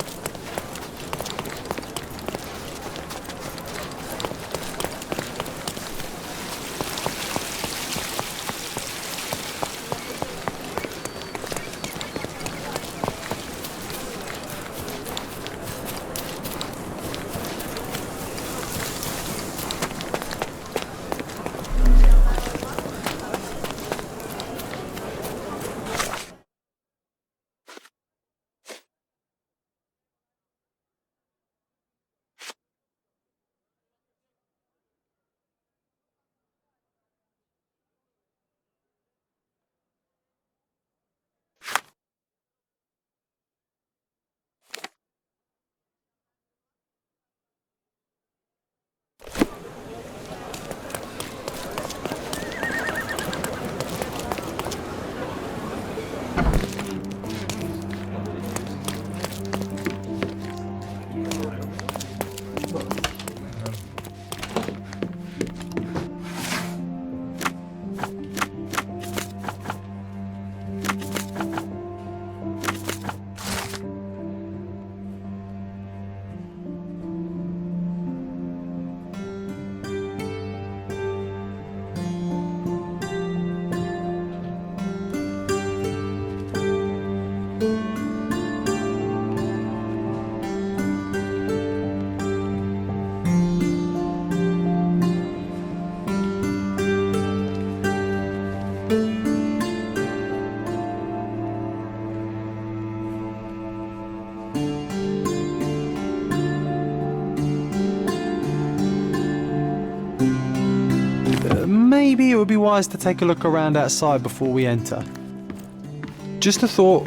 Maybe it would be wise to take a look around outside before we enter. Just a thought.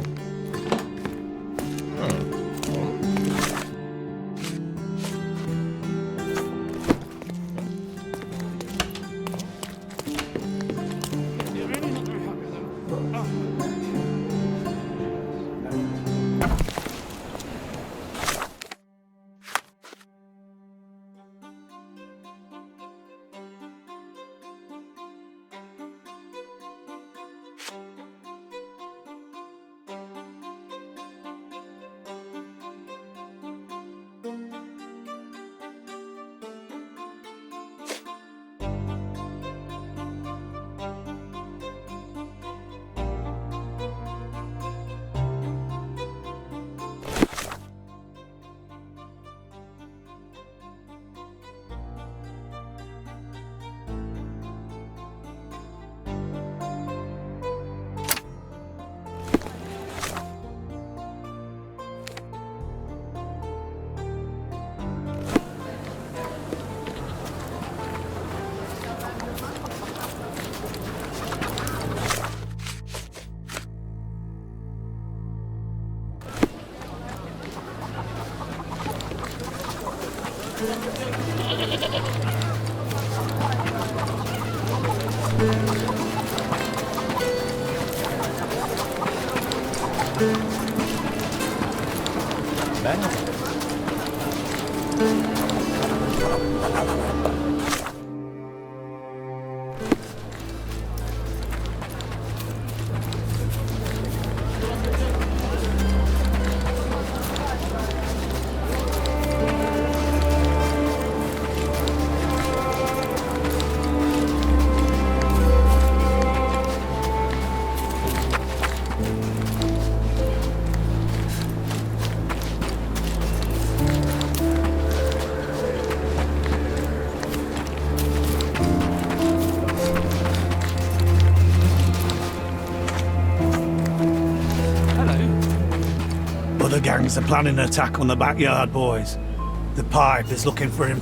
Other gangs are planning an attack on the backyard, boys. The pipe is looking for him.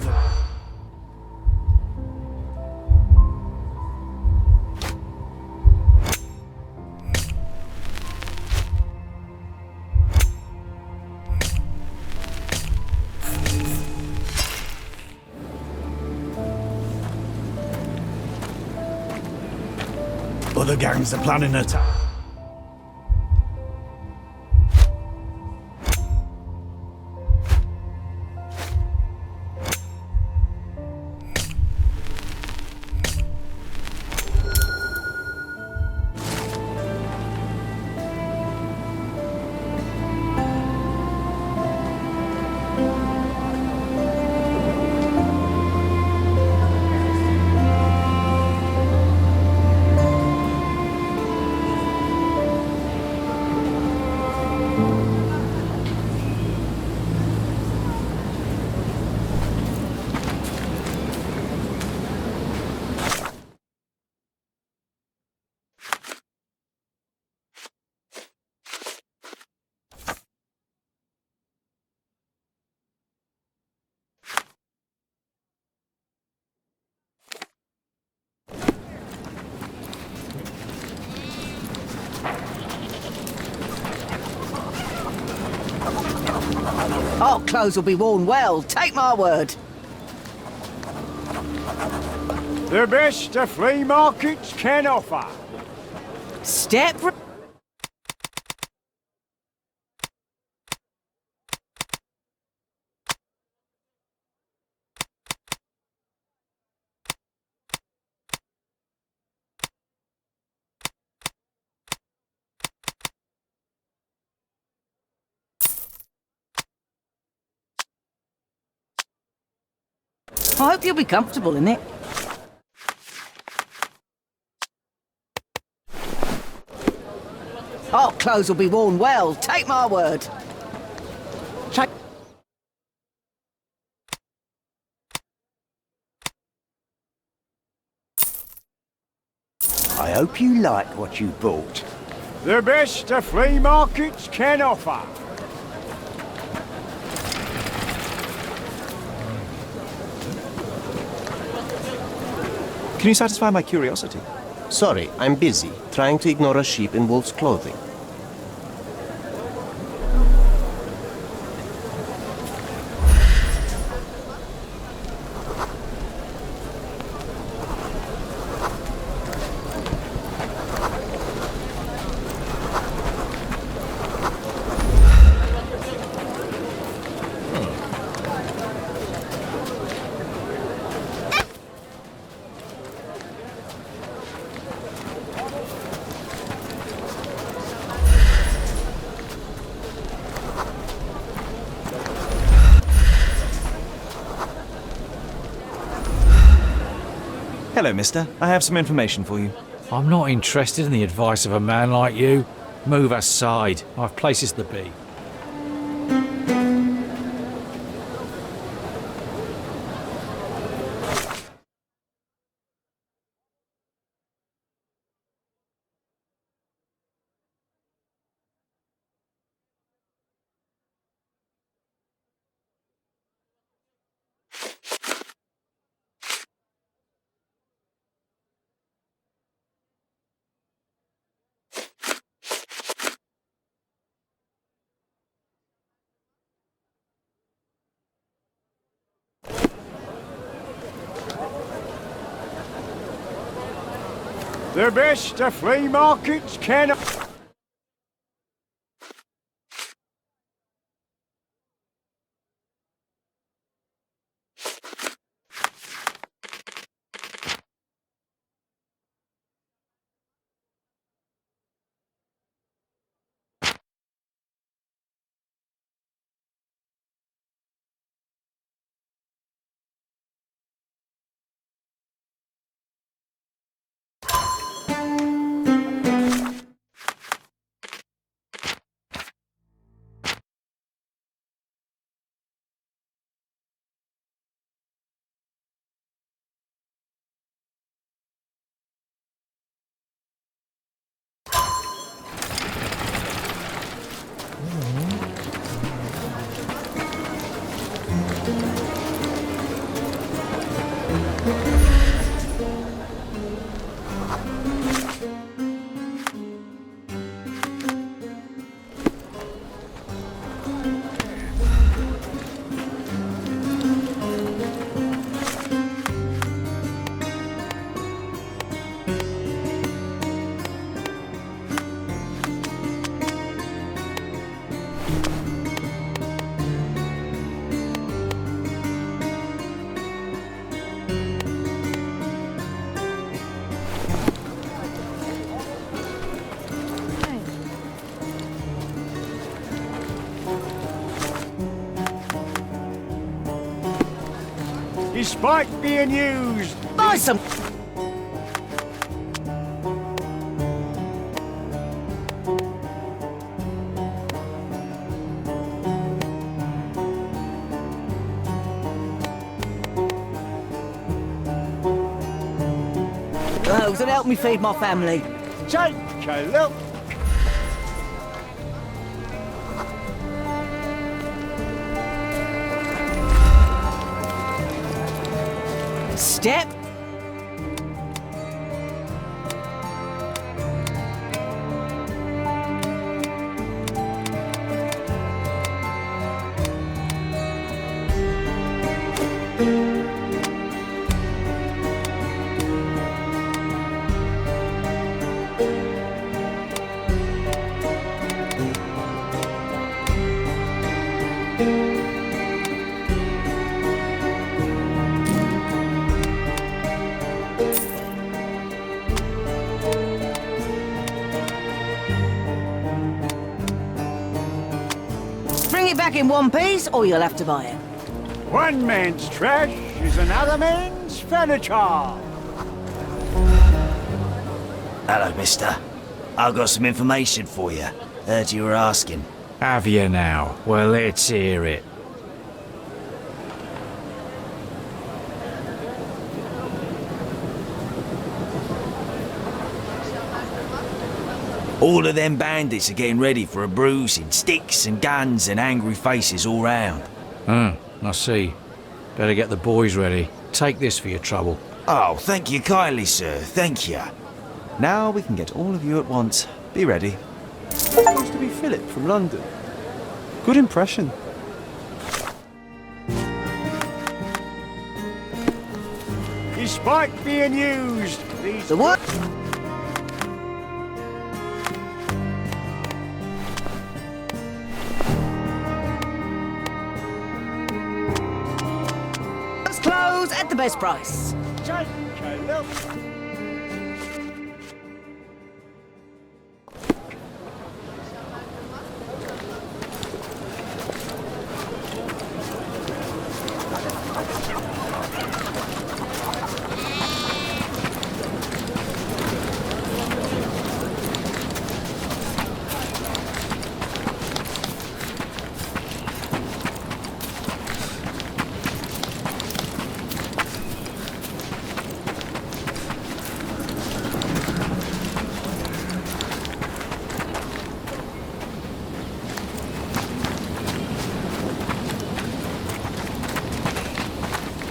Other gangs are planning an attack.
Our clothes will be worn well, take my word.
The best the flea markets can offer.
Step... I hope you'll be comfortable in it. Our clothes will be worn well, take my word. Take...
I hope you like what you bought. The best the flea markets can offer.
Can you satisfy my curiosity?
Sorry, I'm busy, trying to ignore a sheep in wolf's clothing.
Hello, mister. I have some information for you.
I'm not interested in the advice of a man like you. Move aside. I've places to be.
The best the flea markets can... Despite being used...
Buy some... Clothes and help me feed my family.
Take a look.
Step. back in one piece, or you'll have to buy it.
One man's trash is another man's furniture.
Hello, mister. I've got some information for you. Heard you were asking.
Have you now? Well, let's hear it.
All of them bandits are getting ready for a bruising. Sticks and guns and angry faces all round.
I see. Better get the boys ready. Take this for your trouble.
Oh, thank you kindly, sir. Thank you.
Now we can get all of you at once. Be ready.
Supposed to be Philip from London. Good impression.
Despite being used, these...
The what? Clothes at the best price.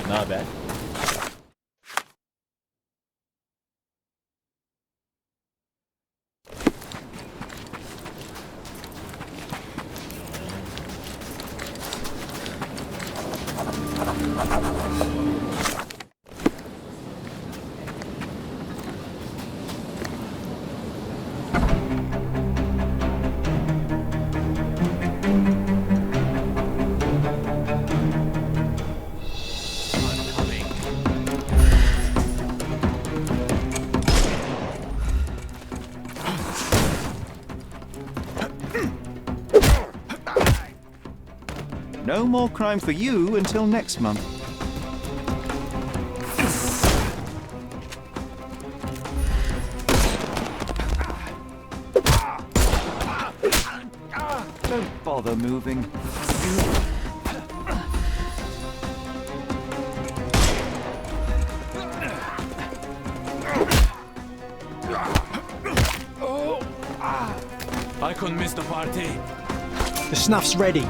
Not bad.
No more crime for you until next month. Don't bother moving.
I couldn't miss the party.
The snuff's ready.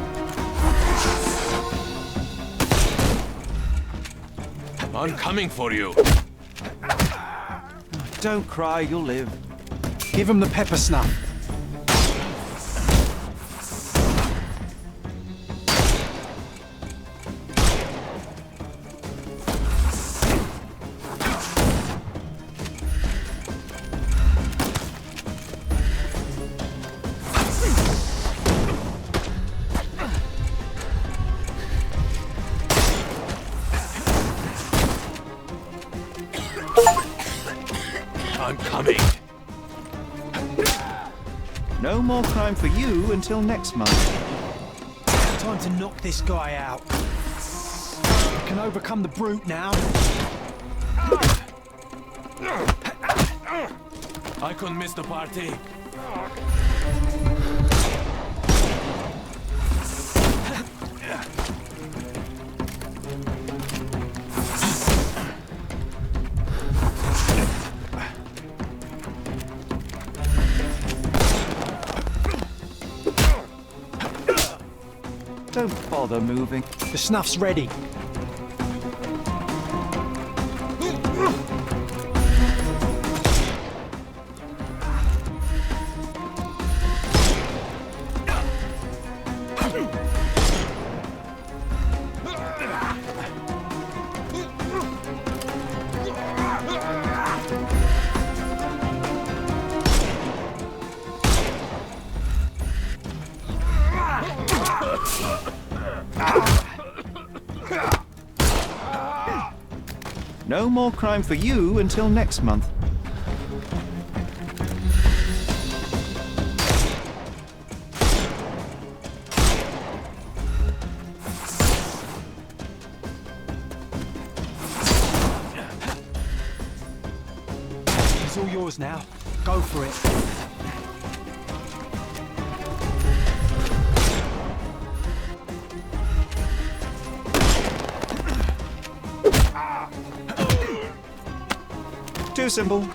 I'm coming for you.
Don't cry, you'll live.
Give him the pepper snuff.
I'm coming.
No more crime for you until next month.
Time to knock this guy out. We can overcome the brute now.
I couldn't miss the party.
Don't bother moving.
The snuff's ready.
No more crime for you until next month.
all yours now. Go for it.
Too simple.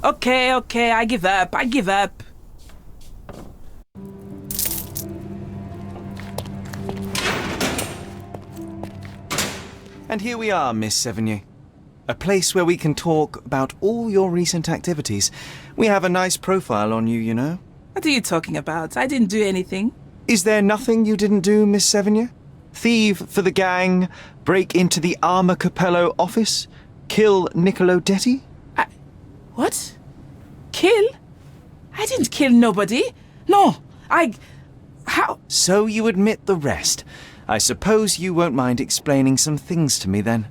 Okay, I give up.
And here we are, Miss Sevigny. A place where we can talk about all your recent activities. We have a nice profile on you, you know.
What are you talking about? I didn't do anything.
Is there nothing you didn't do, Miss Sevigny? Thieve for the gang, break into the Armor Capello office, kill Niccolo Detti?
What? Kill? I didn't kill nobody. No, How?
So you admit the rest. I suppose you won't mind explaining some things to me then.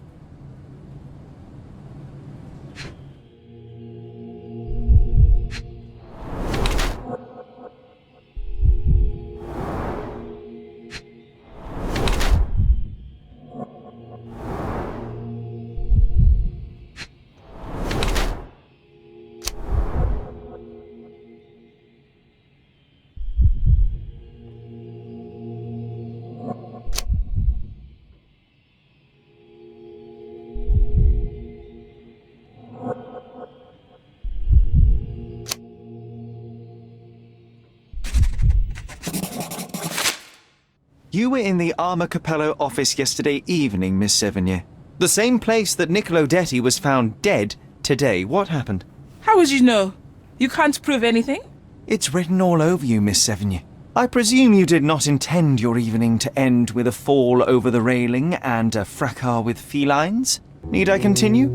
You were in the Armor Capello office yesterday evening, Miss Sevigny. The same place that Niccolo Detti was found dead today. What happened?
How would you know? You can't prove anything?
It's written all over you, Miss Sevigny. I presume you did not intend your evening to end with a fall over the railing and a fracas with felines. Need I continue?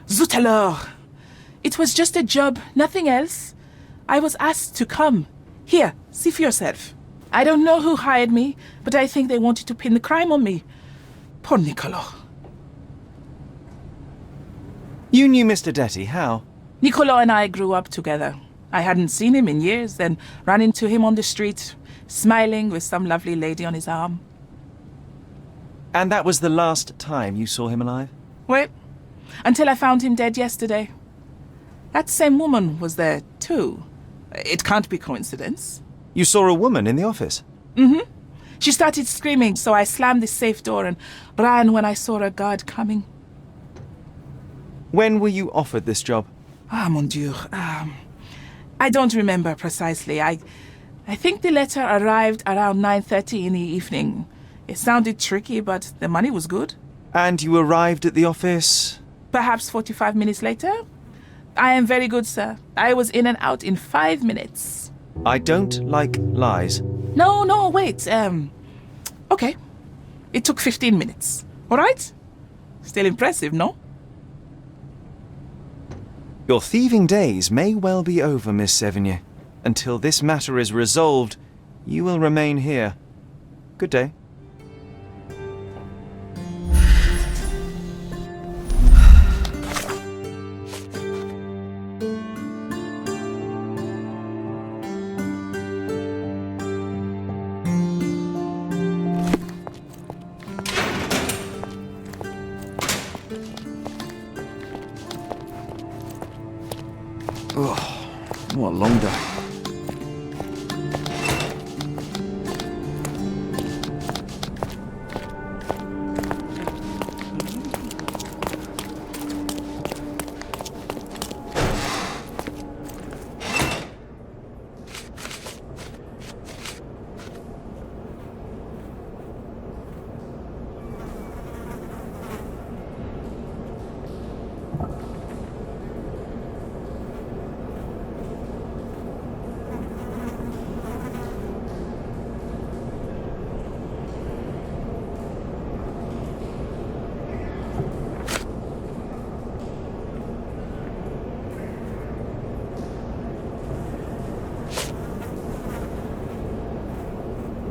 Zut alors! It was just a job, nothing else. I was asked to come. Here, see for yourself. I don't know who hired me, but I think they wanted to pin the crime on me. Poor Niccolo.
You knew Mr. Detti, how?
Niccolo and I grew up together. I hadn't seen him in years, then ran into him on the street, smiling with some lovely lady on his arm.
And that was the last time you saw him alive?
Wait, until I found him dead yesterday. That same woman was there, too. It can't be coincidence.
You saw a woman in the office?
Mm-hmm. She started screaming, so I slammed the safe door and ran when I saw a guard coming.
When were you offered this job?
Ah, mon Dieu. I don't remember precisely. I think the letter arrived around 9:30 in the evening. It sounded tricky, but the money was good.
And you arrived at the office?
Perhaps 45 minutes later. I am very good, sir. I was in and out in 5 minutes.
I don't like lies.
No, wait. Okay. It took 15 minutes. All right? Still impressive, no?
Your thieving days may well be over, Miss Sevigny. Until this matter is resolved, you will remain here. Good day.
What a long day.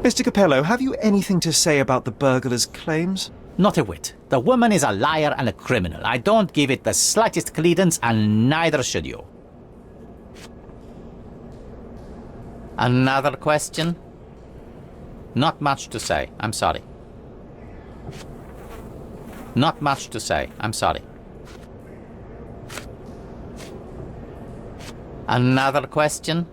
Mr. Capello, have you anything to say about the burglar's claims?
Not a whit. The woman is a liar and a criminal. I don't give it the slightest credence, and neither should you. Another question? Not much to say, I'm sorry. Not much to say, I'm sorry. Another question?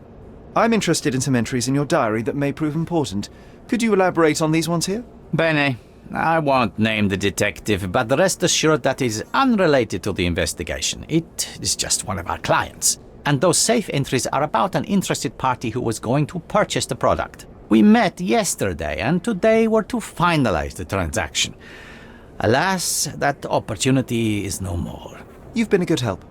I'm interested in some entries in your diary that may prove important. Could you elaborate on these ones here?
Bene. I won't name the detective, but rest assured that is unrelated to the investigation. It is just one of our clients. And those safe entries are about an interested party who was going to purchase the product. We met yesterday, and today were to finalize the transaction. Alas, that opportunity is no more.
You've been a good help.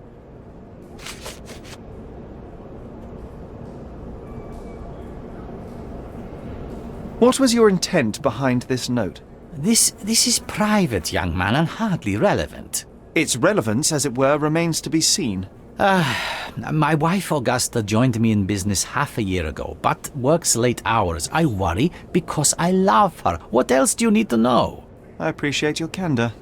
What was your intent behind this note?
This is private, young man, and hardly relevant.
Its relevance, as it were, remains to be seen.
My wife Augusta joined me in business half a year ago, but works late hours. I worry because I love her. What else do you need to know?
I appreciate your candor.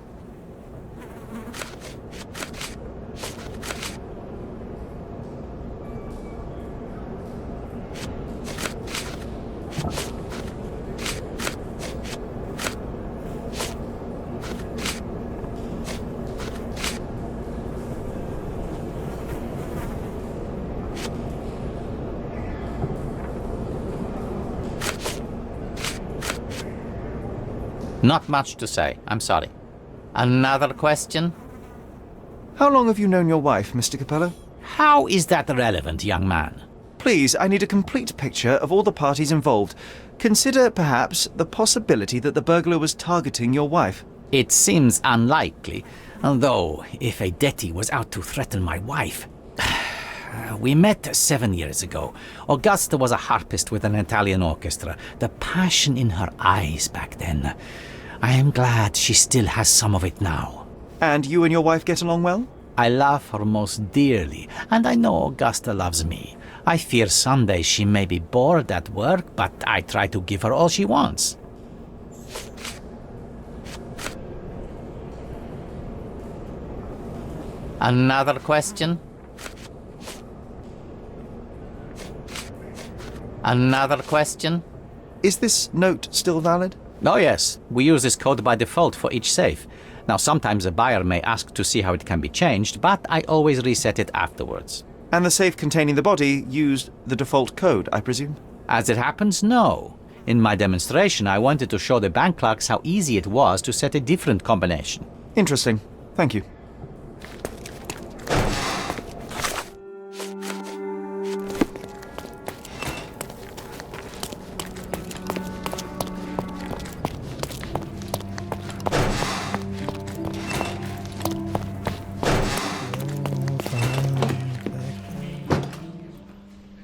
Not much to say, I'm sorry. Another question?
How long have you known your wife, Mr. Capello?
How is that relevant, young man?
Please, I need a complete picture of all the parties involved. Consider, perhaps, the possibility that the burglar was targeting your wife.
It seems unlikely, though if a Detti was out to threaten my wife... We met 7 years ago. Augusta was a harpist with an Italian orchestra. The passion in her eyes back then. I am glad she still has some of it now.
And you and your wife get along well?
I love her most dearly, and I know Augusta loves me. I fear someday she may be bored at work, but I try to give her all she wants. Another question? Another question?
Is this note still valid?
Oh yes, we use this code by default for each safe. Now sometimes a buyer may ask to see how it can be changed, but I always reset it afterwards.
And the safe containing the body used the default code, I presume?
As it happens, no. In my demonstration, I wanted to show the bank clerks how easy it was to set a different combination.
Interesting. Thank you.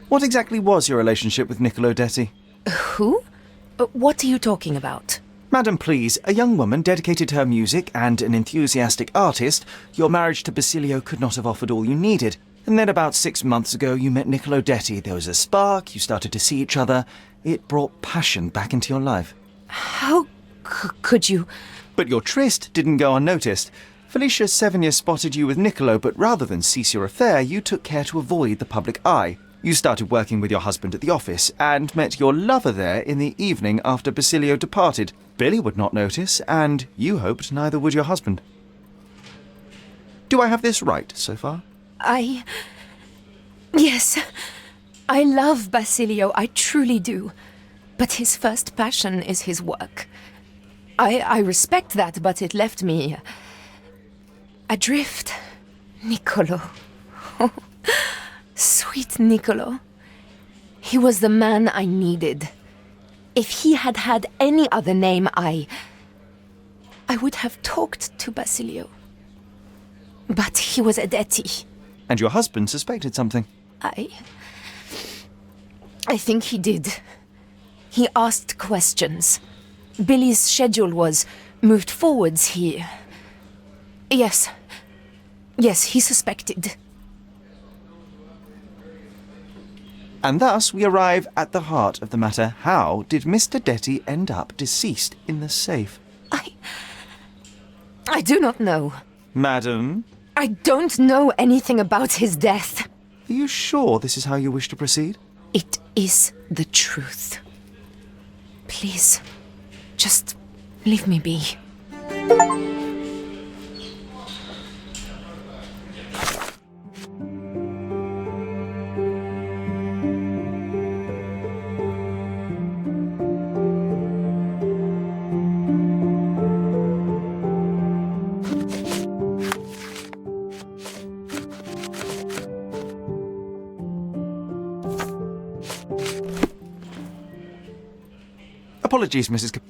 What exactly was your relationship with Niccolo Detti?
Who? What are you talking about?
Madam, please, a young woman dedicated to her music and an enthusiastic artist. Your marriage to Basilio could not have offered all you needed. And then about 6 months ago, you met Niccolo Detti. There was a spark, you started to see each other. It brought passion back into your life.
How could you...
But your tryst didn't go unnoticed. Felicia Sevigny spotted you with Niccolo, but rather than cease your affair, you took care to avoid the public eye. You started working with your husband at the office and met your lover there in the evening after Basilio departed. Billy would not notice, and you hoped neither would your husband. Do I have this right so far?
Yes. I love Basilio, I truly do. But his first passion is his work. I respect that, but it left me... adrift. Niccolo. Sweet Niccolo. He was the man I needed. If he had had any other name, I would have talked to Basilio. But he was a Detti.
And your husband suspected something.
I think he did. He asked questions. Billy's schedule was moved forwards here. Yes, he suspected.
And thus we arrive at the heart of the matter. How did Mr. Detti end up deceased in the safe?
I do not know.
Madam?
I don't know anything about his death.
Are you sure this is how you wish to proceed?
It is the truth. Please, just leave me be.
Apologies, Mrs.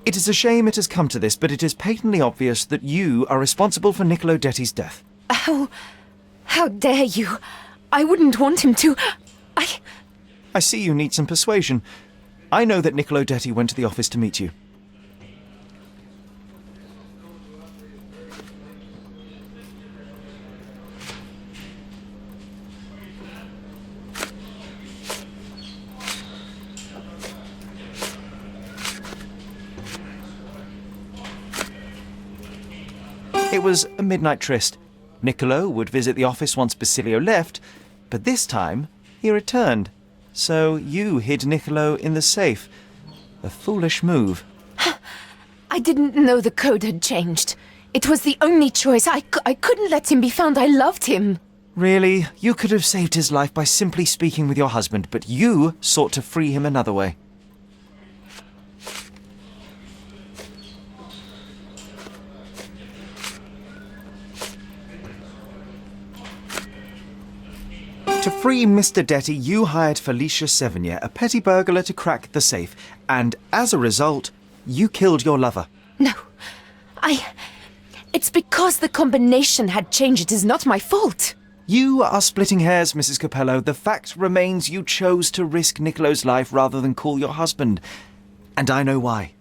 It is a shame it has come to this, but it is patently obvious that you are responsible for Niccolo Detti's death.
How dare you? I wouldn't want him to.
I see you need some persuasion. I know that Niccolo Detti went to the office to meet you. It was a midnight tryst. Niccolo would visit the office once Basilio left, but this time he returned. So you hid Niccolo in the safe. A foolish move.
I didn't know the code had changed. It was the only choice. I couldn't let him be found. I loved him.
Really? You could have saved his life by simply speaking with your husband, but you sought to free him another way. To free Mr. Detti, you hired Felicia Sevigny, a petty burglar, to crack the safe, and as a result, you killed your lover.
No, It's because the combination had changed. It is not my fault.
You are splitting hairs, Mrs. Capello. The fact remains you chose to risk Niccolo's life rather than call your husband, and I know why.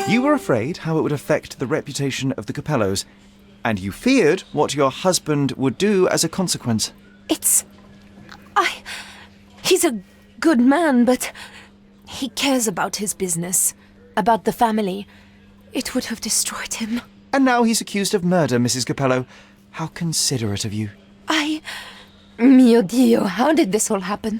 You were afraid how it would affect the reputation of the Capellos, and you feared what your husband would do as a consequence.
He's a good man, but he cares about his business. about the family. It would have destroyed him.
And now he's accused of murder, Mrs. Capello. How considerate of you.
Mio Dio, how did this all happen?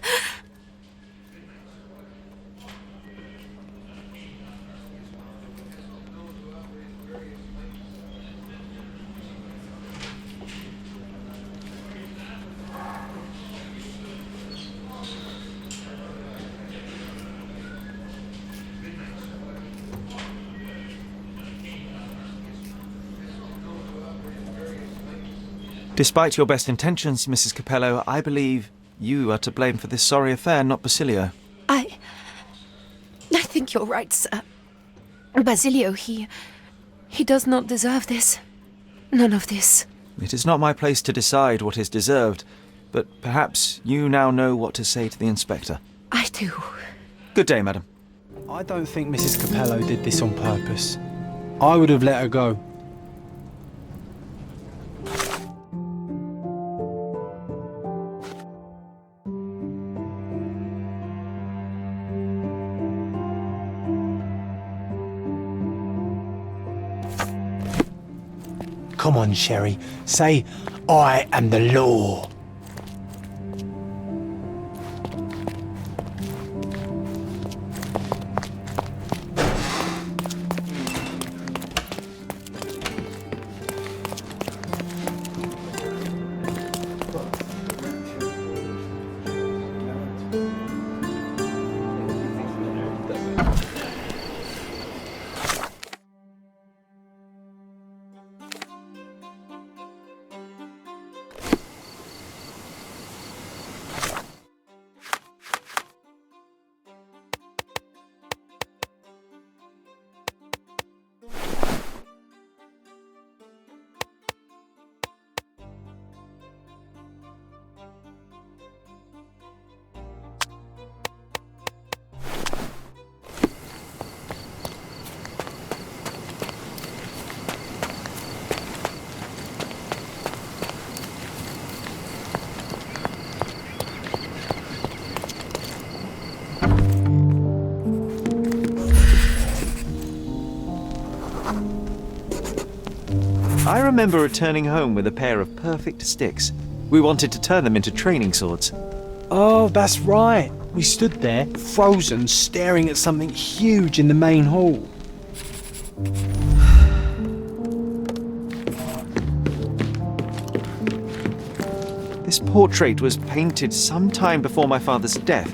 Despite your best intentions, Mrs. Capello, I believe you are to blame for this sorry affair, not Basilio.
I think you're right, sir. Basilio, he does not deserve this. None of this.
It is not my place to decide what is deserved, but perhaps you now know what to say to the inspector.
I do.
Good day, madam.
I don't think Mrs. Capello did this on purpose. I would have let her go. Come on, Sherry. Say, I am the law.
I remember returning home with a pair of perfect sticks. We wanted to turn them into training swords.
Oh, that's right. We stood there, frozen, staring at something huge in the main hall.
This portrait was painted some time before my father's death.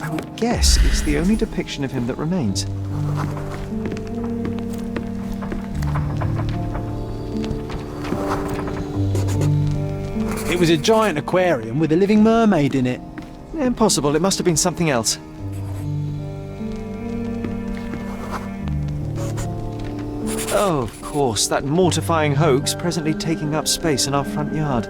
I would guess it's the only depiction of him that remains.
It was a giant aquarium with a living mermaid in it.
Impossible, it must have been something else. Oh, of course, that mortifying hoax presently taking up space in our front yard.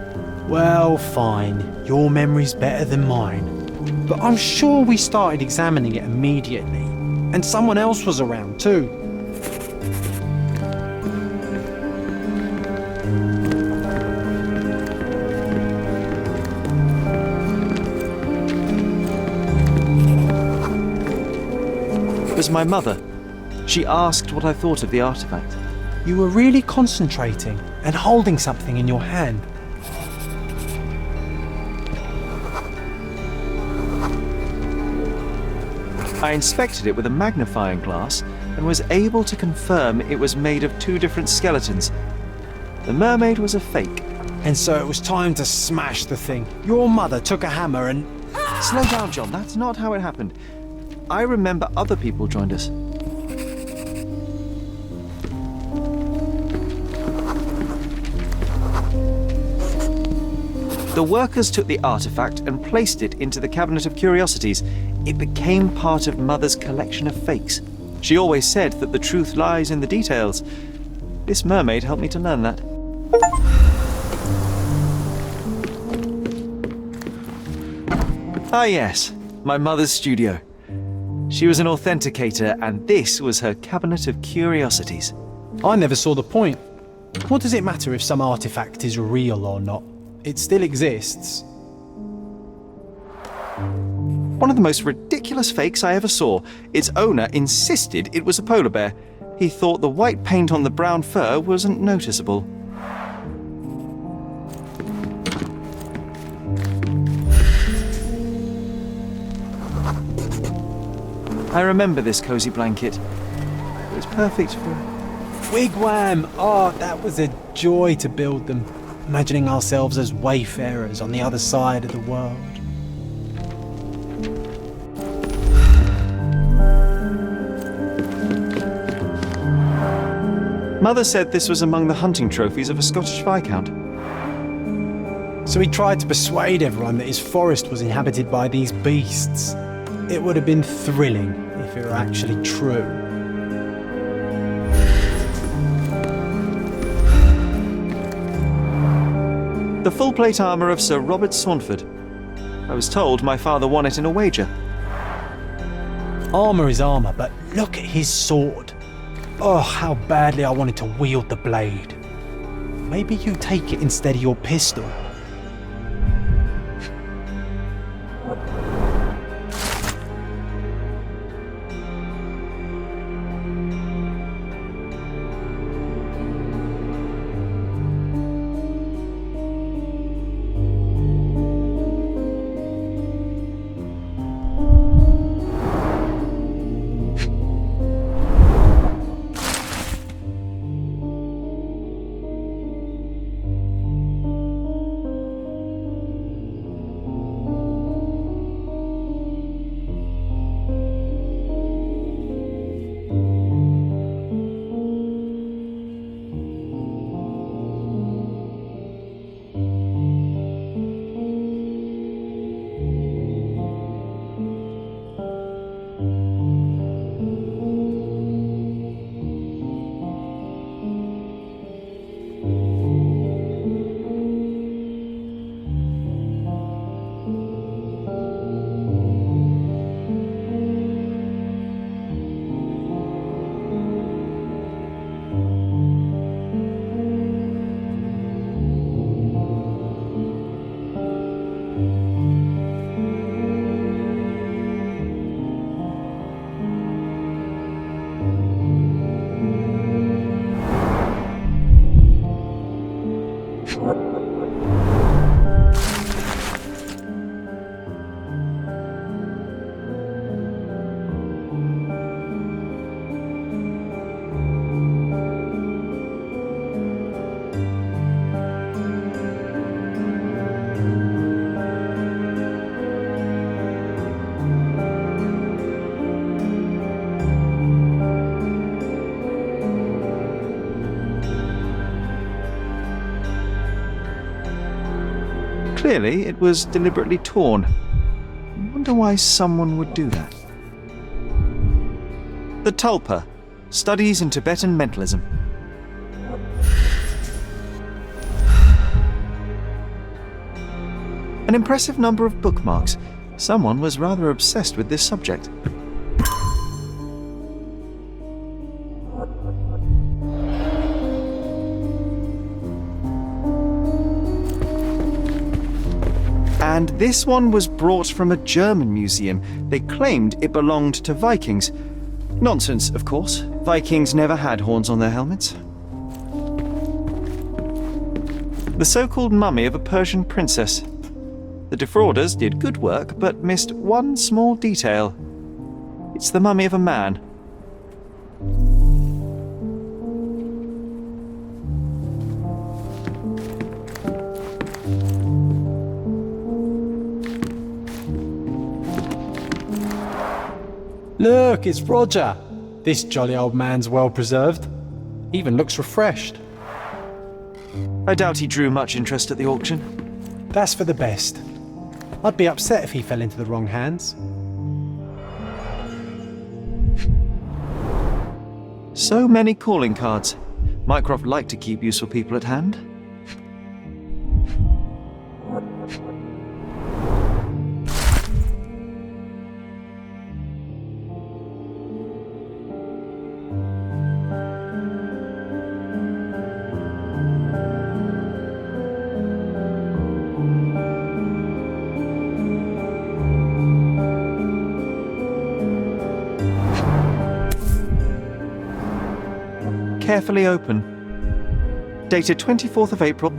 Well, fine. Your memory's better than mine. But I'm sure we started examining it immediately. And someone else was around too.
It was my mother. She asked what I thought of the artifact.
You were really concentrating and holding something in your hand.
I inspected it with a magnifying glass and was able to confirm it was made of two different skeletons. The mermaid was a fake.
And so it was time to smash the thing. Your mother took a hammer and...
Slow down, John. That's not how it happened. I remember other people joined us. The workers took the artifact and placed it into the cabinet of curiosities. It became part of Mother's collection of fakes. She always said that the truth lies in the details. This mermaid helped me to learn that. Ah yes, my mother's studio. She was an authenticator, and this was her cabinet of curiosities.
I never saw the point. What does it matter if some artifact is real or not? It still exists.
One of the most ridiculous fakes I ever saw. Its owner insisted it was a polar bear. He thought the white paint on the brown fur wasn't noticeable. I remember this cozy blanket. It was perfect for...
Wigwam! Oh, that was a joy to build them. Imagining ourselves as wayfarers on the other side of the world.
Mother said this was among the hunting trophies of a Scottish Viscount.
So he tried to persuade everyone that his forest was inhabited by these beasts. It would have been thrilling if it were actually true.
The full plate armour of Sir Robert Saunford. I was told my father won it in a wager.
Armour is armour, but look at his sword. Oh, how badly I wanted to wield the blade. Maybe you take it instead of your pistol.
Clearly, it was deliberately torn. I wonder why someone would do that. The Tulpa, Studies in Tibetan Mentalism. An impressive number of bookmarks. Someone was rather obsessed with this subject. And this one was brought from a German museum. They claimed it belonged to Vikings. Nonsense, of course. Vikings never had horns on their helmets. The so-called mummy of a Persian princess. The defrauders did good work, but missed one small detail. It's the mummy of a man.
Look, it's Roger. This jolly old man's well preserved. Even looks refreshed.
I doubt he drew much interest at the auction.
That's for the best. I'd be upset if he fell into the wrong hands.
So many calling cards. Mycroft liked to keep useful people at hand. carefully open. Dated 24th of April.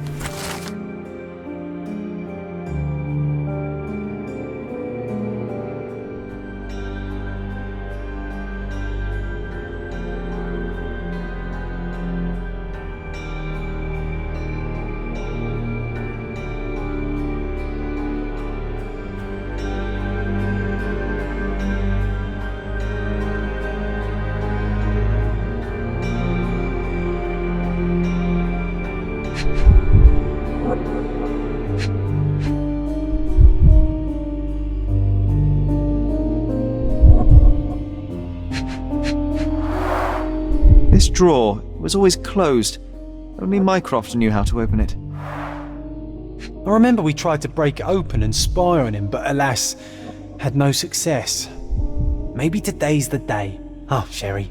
This drawer was always closed. Only Mycroft knew how to open it.
I remember we tried to break it open and spy on him, but alas, had no success. Maybe today's the day. Ah, Sherry.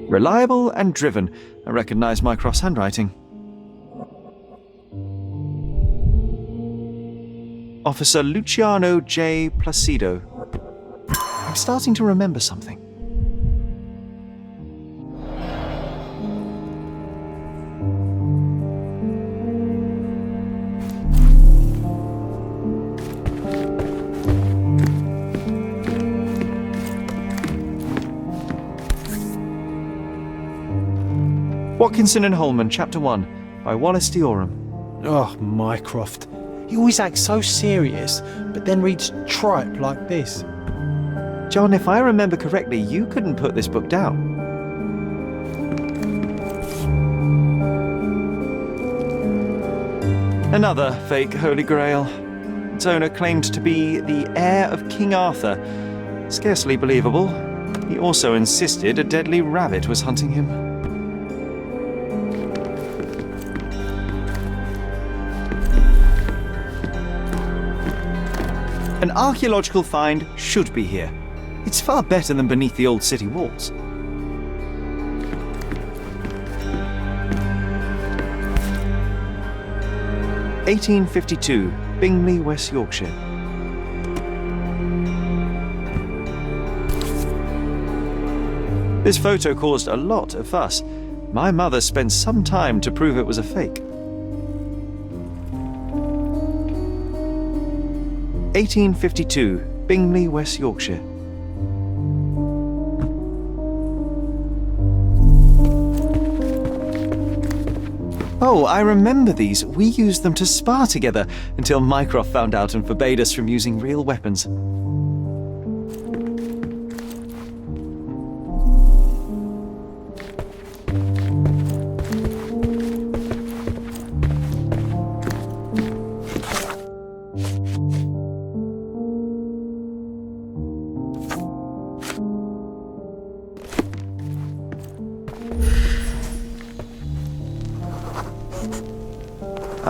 Reliable and driven. I recognise Mycroft's handwriting. Officer Luciano J. Placido. I'm starting to remember something. Watkinson and Holman, Chapter 1, by Wallace Dioram.
Oh, Mycroft. He always acts so serious, but then reads tripe like this.
John, if I remember correctly, you couldn't put this book down. Another fake Holy Grail. Its owner claimed to be the heir of King Arthur. Scarcely believable. He also insisted a deadly rabbit was hunting him. An archaeological find should be here. It's far better than beneath the old city walls. (1852), Bingley, West Yorkshire. This photo caused a lot of fuss. My mother spent some time to prove it was a fake. 1852, Bingley, West Yorkshire. Oh, I remember these. We used them to spar together until Mycroft found out and forbade us from using real weapons.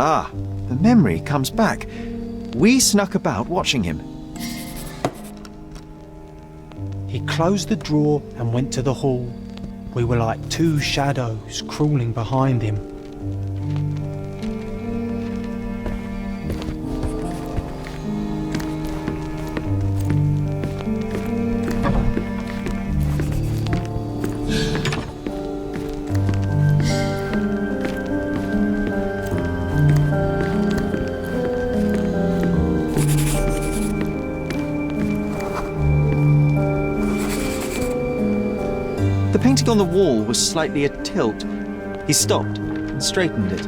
Ah, the memory comes back. We snuck about watching him.
He closed the drawer and went to the hall. We were like two shadows crawling behind him.
The painting on the wall was slightly at tilt. He stopped and straightened it.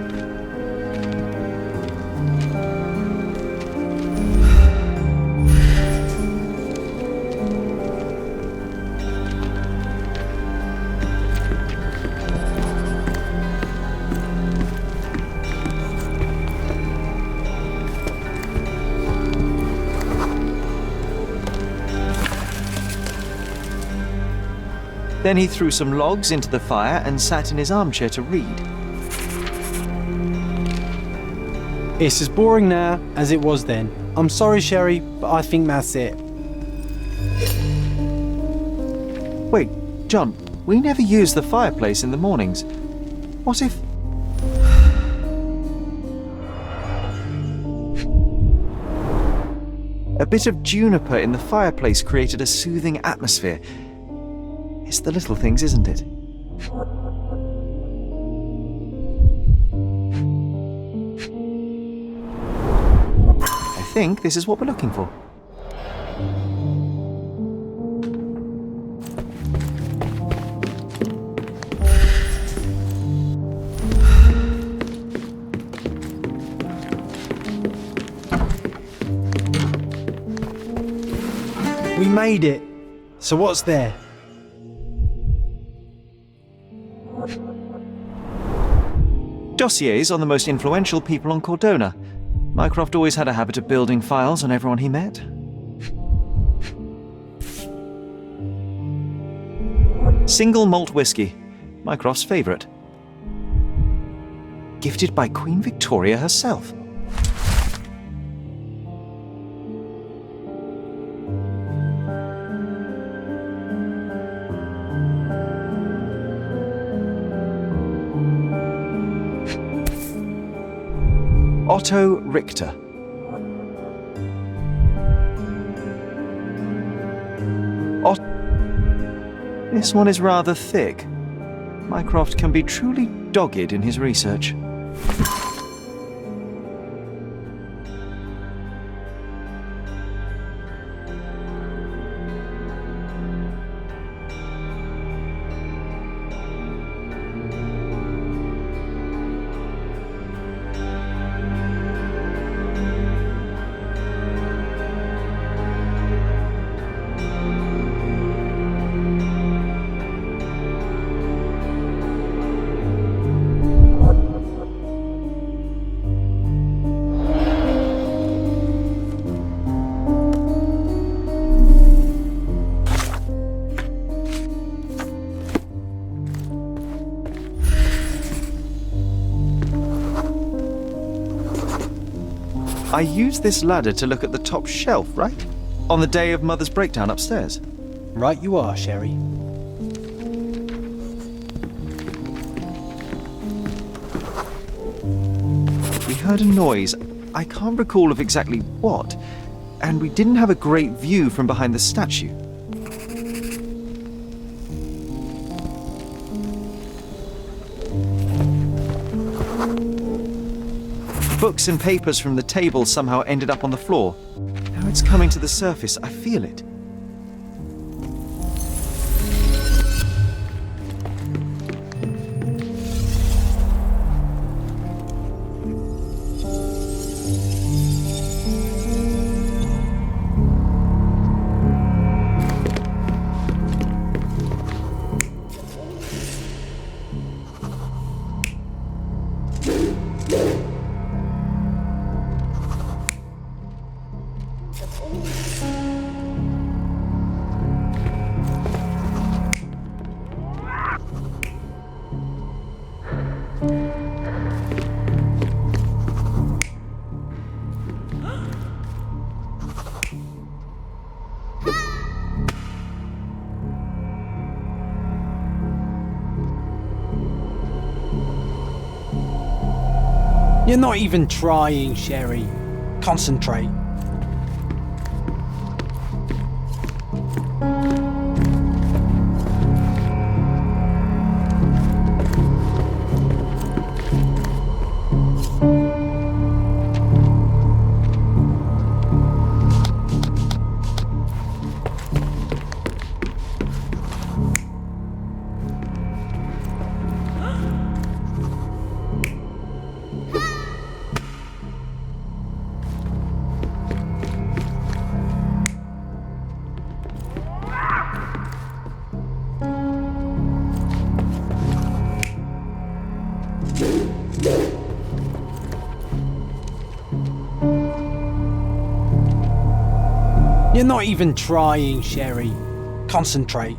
Then he threw some logs into the fire and sat in his armchair to read.
It's as boring now as it was then. I'm sorry, Sherry, but I think that's it.
Wait, John, We never use the fireplace in the mornings. What if... A bit of juniper in the fireplace created a soothing atmosphere. It's the little things, isn't it? I think this is what we're looking for.
We made it. So what's there?
Dossiers on the most influential people on Cordona. Mycroft always had a habit of building files on everyone he met. Single malt whiskey. Mycroft's favourite. Gifted by Queen Victoria herself. Otto Richter. This one is rather thick. Mycroft can be truly dogged in his research. I used this ladder to look at the top shelf, right? On the day of Mother's breakdown upstairs.
Right you are, Sherry.
We heard a noise. I can't recall of exactly what, and we didn't have a great view from behind the statue. Books and papers from the table somehow ended up on the floor. Now it's coming to the surface. I feel it.
You're not even trying, Sherry. Concentrate. You're not even trying, Sherry. Concentrate.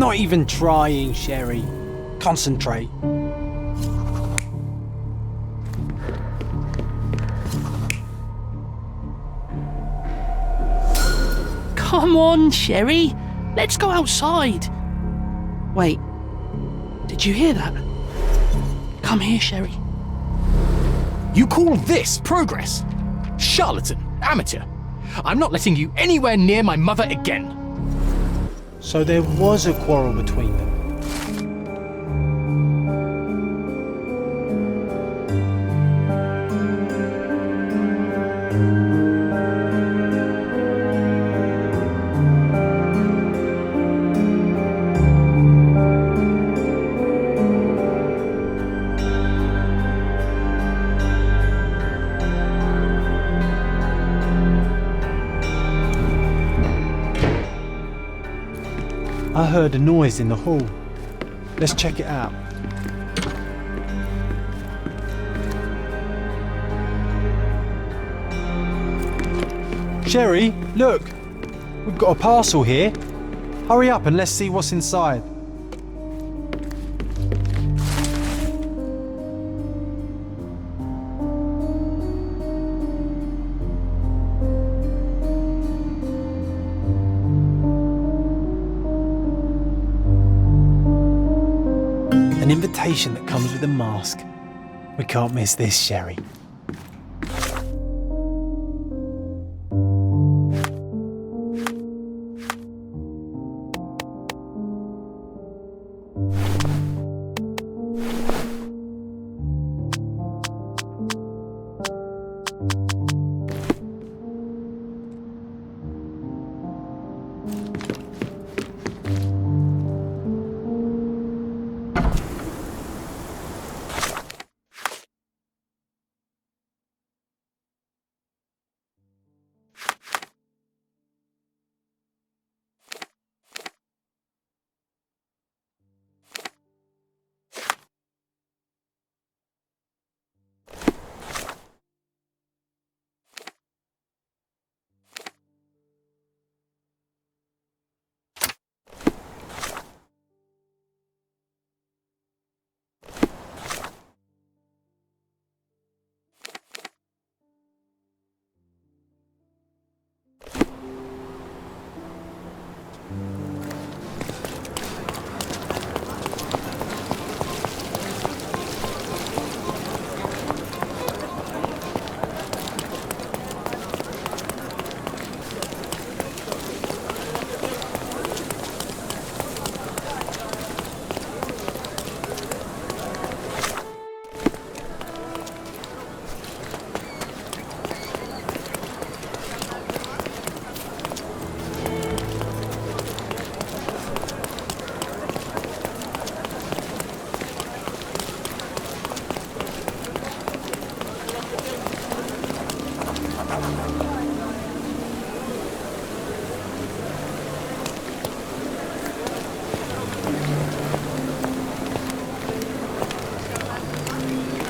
not even trying, Sherry. Concentrate.
Come on, Sherry. Let's go outside. Wait. Did you hear that? Come here, Sherry.
You call this progress? Charlatan, amateur. I'm not letting you anywhere near my mother again.
So there was a quarrel between them. I heard a noise in the hall. Let's check it out. Sherry, look! We've got a parcel here. Hurry up and let's see what's inside. An invitation that comes with a mask. We can't miss this, Sherry.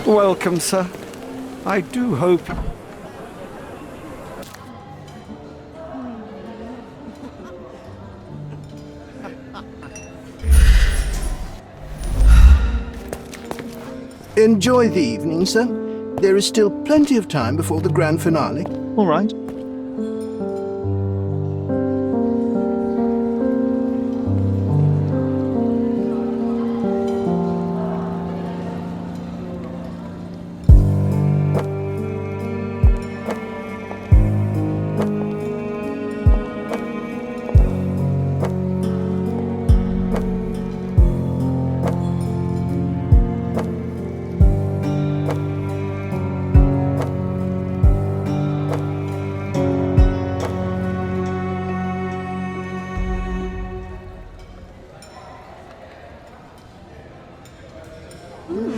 Welcome, sir. I do hope...
Enjoy the evening, sir. There is still plenty of time before the grand finale.
All right.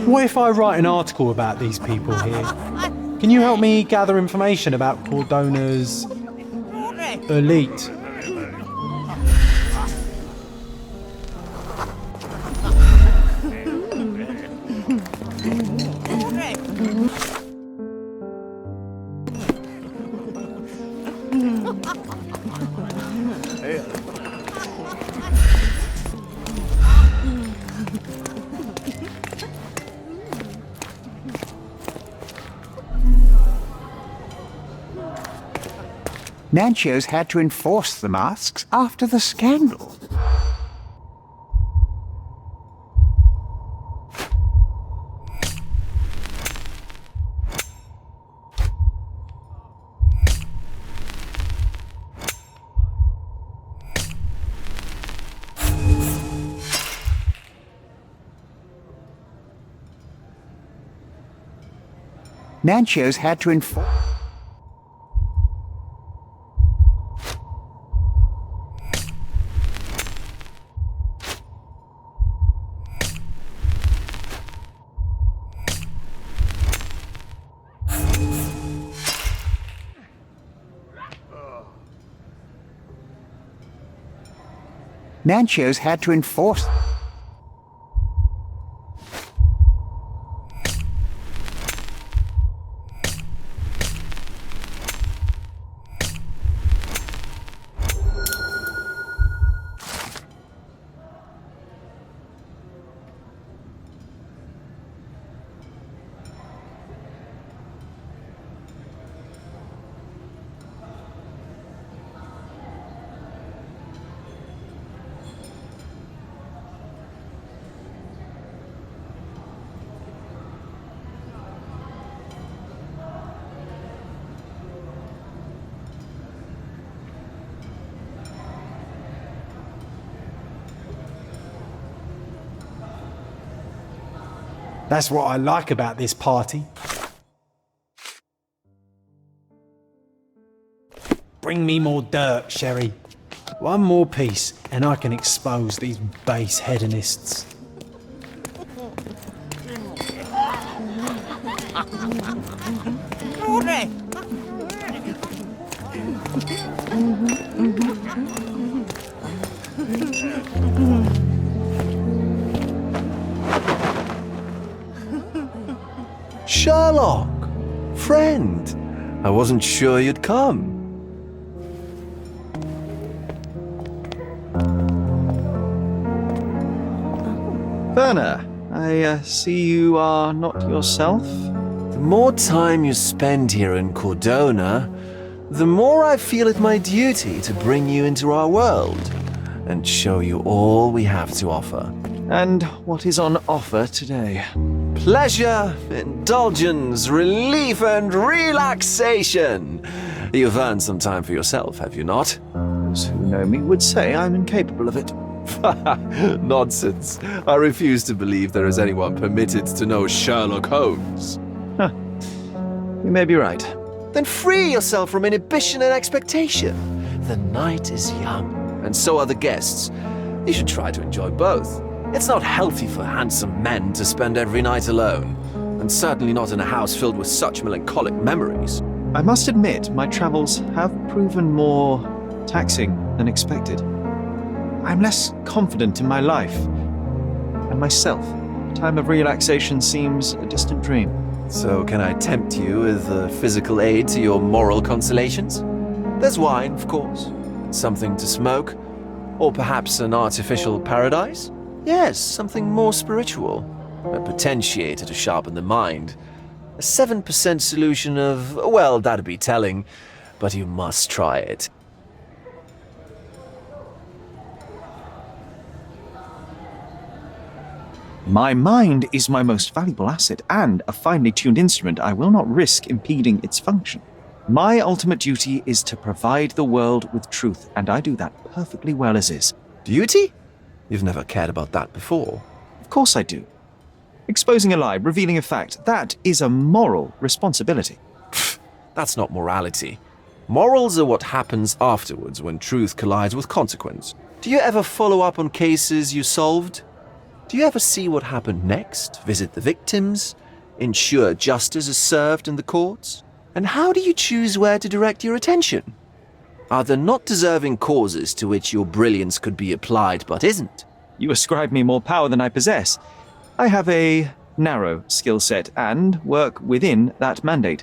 What if I write an article about these people here? Can you help me gather information about Cordona's elite?
Nancho's had to enforce the masks after the scandal. Nancho's had to enforce... Nancho's had to enforce...
That's what I like about this party. Bring me more dirt, Sherry. One more piece, and I can expose these base hedonists.
Sherlock! Friend! I wasn't sure you'd come.
Werner, I see you are not yourself.
The more time you spend here in Cordona, the more I feel it my duty to bring you into our world and show you all we have to offer.
And what is on offer today?
Pleasure, indulgence, relief, and relaxation. You've earned some time for yourself, have you not?
Those who know me would say I'm incapable of it.
Nonsense. I refuse to believe there is anyone permitted to know Sherlock Holmes.
Huh. You may be right.
Then free yourself from inhibition and expectation. The night is young, and so are the guests. You should try to enjoy both. It's not healthy for handsome men to spend every night alone, and certainly not in a house filled with such melancholic memories.
I must admit, my travels have proven more taxing than expected. I'm less confident in my life and myself. Time of relaxation seems a distant dream.
So can I tempt you with a physical aid to your moral consolations? There's wine, of course, something to smoke, or perhaps an artificial paradise? Yes, something more spiritual, a potentiator to sharpen the mind. A 7% solution of, well, that'd be telling, but you must try it.
My mind is my most valuable asset, and a finely tuned instrument. I will not risk impeding its function. My ultimate duty is to provide the world with truth, and I do that perfectly well as is.
Duty? You've never cared about that before.
Of course I do. Exposing a lie, revealing a fact, that is a moral responsibility.
That's not morality. Morals are what happens afterwards when truth collides with consequence. Do you ever follow up on cases you solved? Do you ever see what happened next, visit the victims, ensure justice is served in the courts? And how do you choose where to direct your attention? Are there not deserving causes to which your brilliance could be applied but isn't?
You ascribe me more power than I possess. I have a narrow skill set and work within that mandate.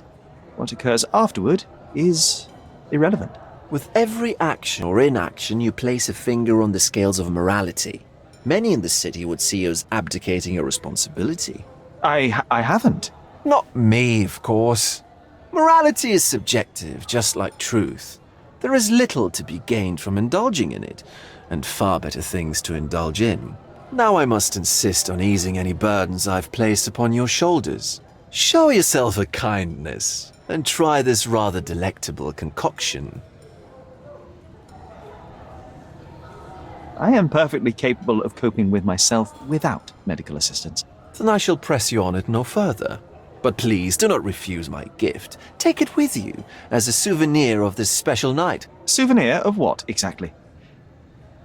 What occurs afterward is irrelevant.
With every action or inaction, you place a finger on the scales of morality. Many in the city would see you as abdicating your responsibility.
I haven't.
Not me, of course. Morality is subjective, just like truth. There is little to be gained from indulging in it, and far better things to indulge in. Now I must insist on easing any burdens I've placed upon your shoulders. Show yourself a kindness, and try this rather delectable concoction.
I am perfectly capable of coping with myself without medical assistance.
Then I shall press you on it no further. But please do not refuse my gift. Take it with you as a souvenir of this special night.
Souvenir of what, exactly?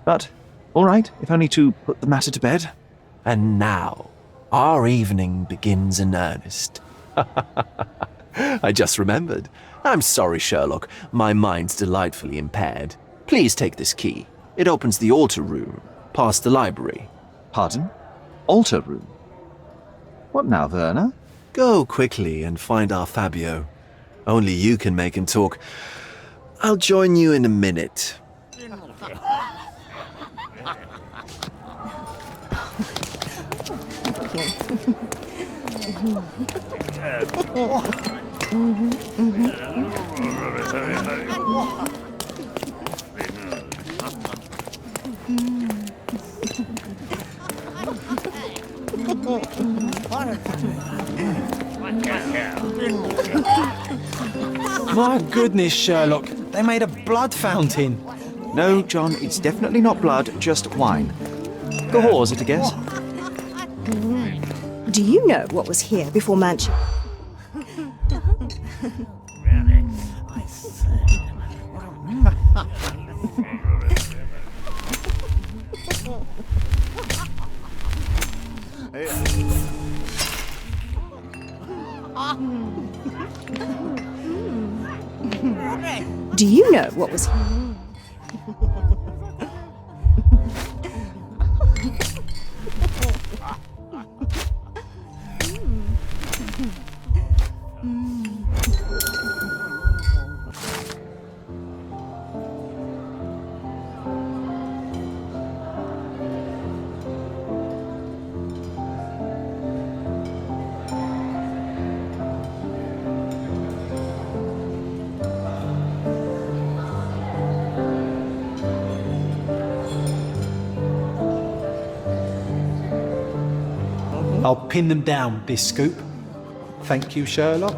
But, all right, if only to put the matter to bed.
And now, our evening begins in earnest. I just remembered. I'm sorry, Sherlock. My mind's delightfully impaired. Please take this key. It opens the altar room, past the library.
Pardon? Altar room? What now, Werner?
Go quickly and find our Fabio. Only you can make him talk. I'll join you in a minute.
My goodness, Sherlock. They made a blood fountain.
No, John, it's definitely not blood, just wine. Go is it a guess?
Do you know what was here before Manchester? Do you know what was here?
I'll pin them down with this scoop. Thank you, Sherlock.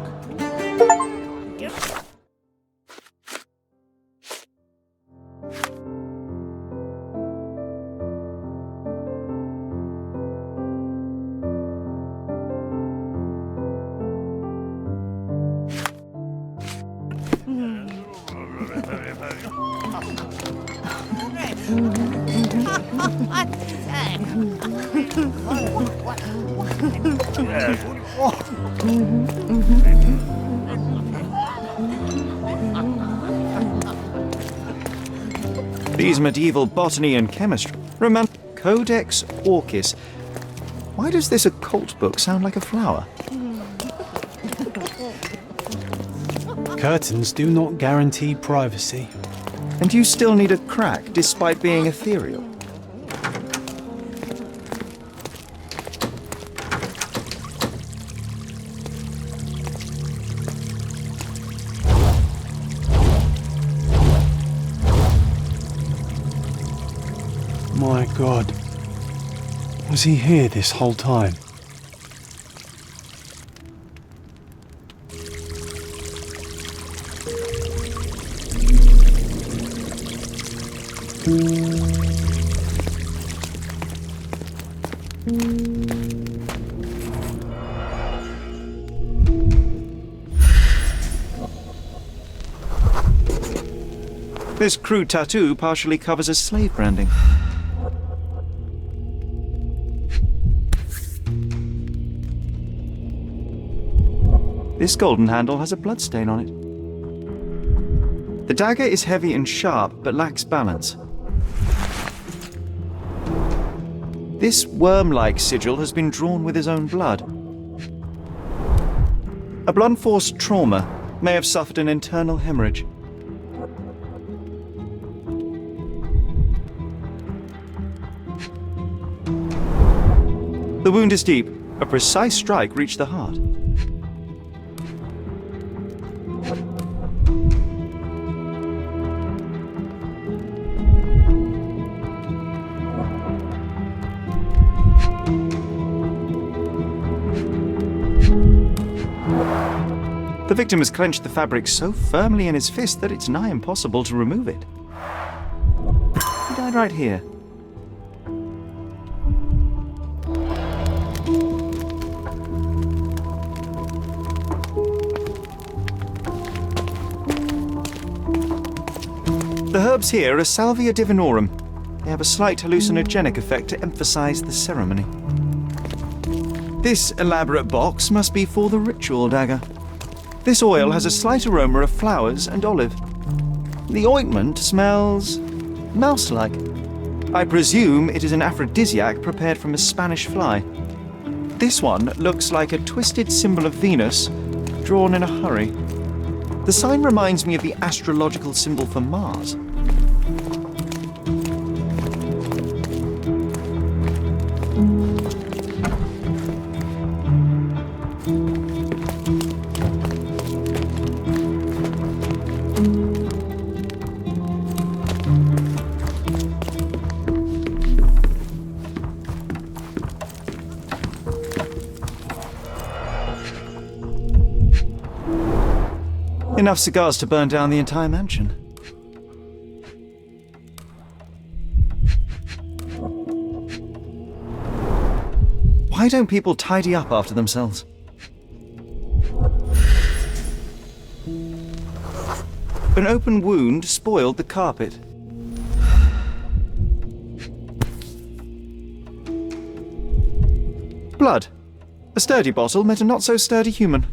These medieval botany and chemistry. Codex Orchis. Why does this occult book sound like a flower?
Curtains do not guarantee privacy.
And you still need a crack, despite being ethereal.
My God. Was he here this whole time?
This crude tattoo partially covers as slave branding. This golden handle has a bloodstain on it. The dagger is heavy and sharp, but lacks balance. This worm-like sigil has been drawn with his own blood. A blunt-force trauma may have suffered an internal hemorrhage. The wound is deep. A precise strike reached the heart. The victim has clenched the fabric so firmly in his fist that it's nigh impossible to remove it. He died right here. The herbs here are Salvia divinorum. They have a slight hallucinogenic effect to emphasize the ceremony. This elaborate box must be for the ritual dagger. This oil has a slight aroma of flowers and olive. The ointment smells mouse-like. I presume it is an aphrodisiac prepared from a Spanish fly. This one looks like a twisted symbol of Venus, drawn in a hurry. The sign reminds me of the astrological symbol for Mars. Enough cigars to burn down the entire mansion. Why don't people tidy up after themselves? An open wound spoiled the carpet. Blood. A sturdy bottle met a not-so-sturdy human.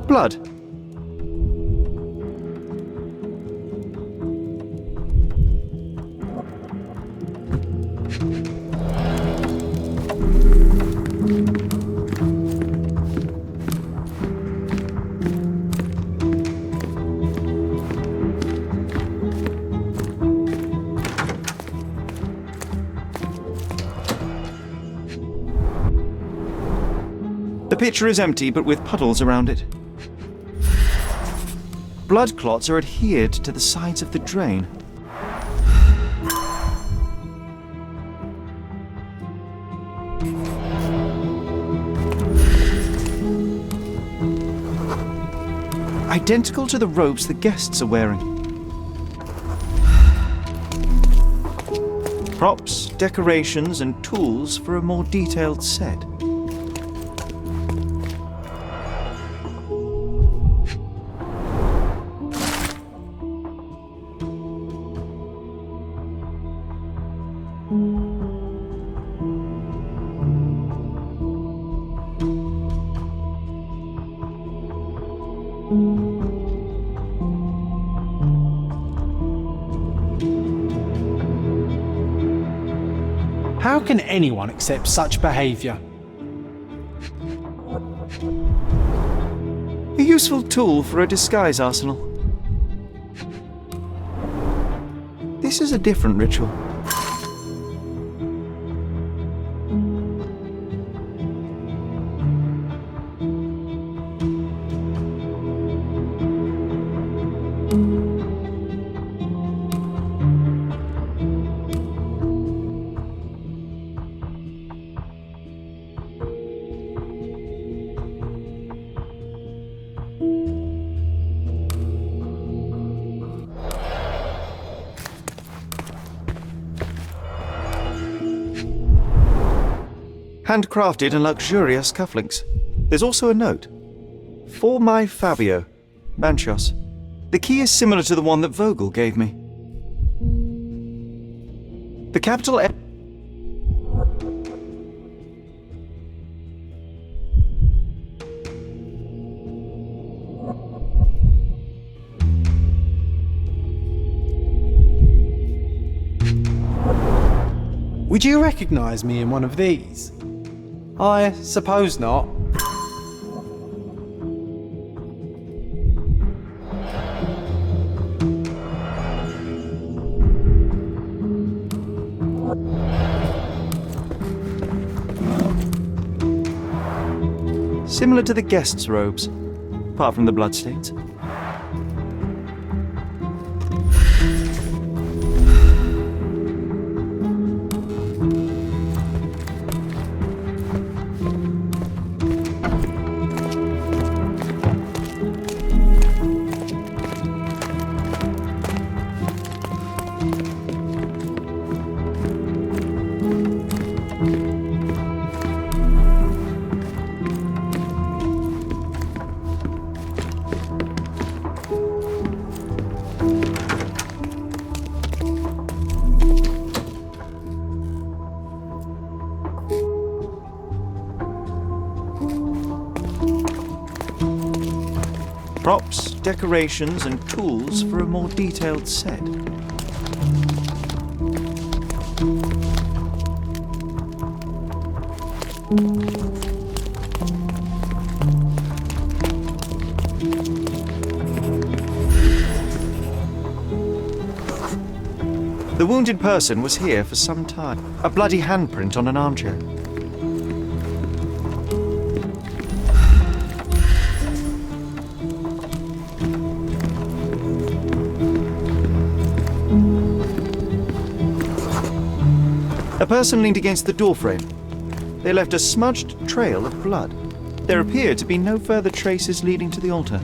Blood. The pitcher is empty, but with puddles around it. Blood clots are adhered to the sides of the drain. Identical to the robes the guests are wearing. Props, decorations, and tools for a more detailed set.
How can anyone accept such behaviour?
A useful tool for a disguise arsenal. This is a different ritual. Handcrafted and luxurious cufflinks. There's also a note. For my Fabio, Manchos. The key is similar to the one that Vogel gave me. The capital F.
Would you recognise me in one of these? I suppose not.
Similar to the guests' robes, apart from the bloodstains. Props, decorations, and tools for a more detailed set. The wounded person was here for some time. A bloody handprint on an armchair. A person leaned against the doorframe. They left a smudged trail of blood. There appeared to be no further traces leading to the altar.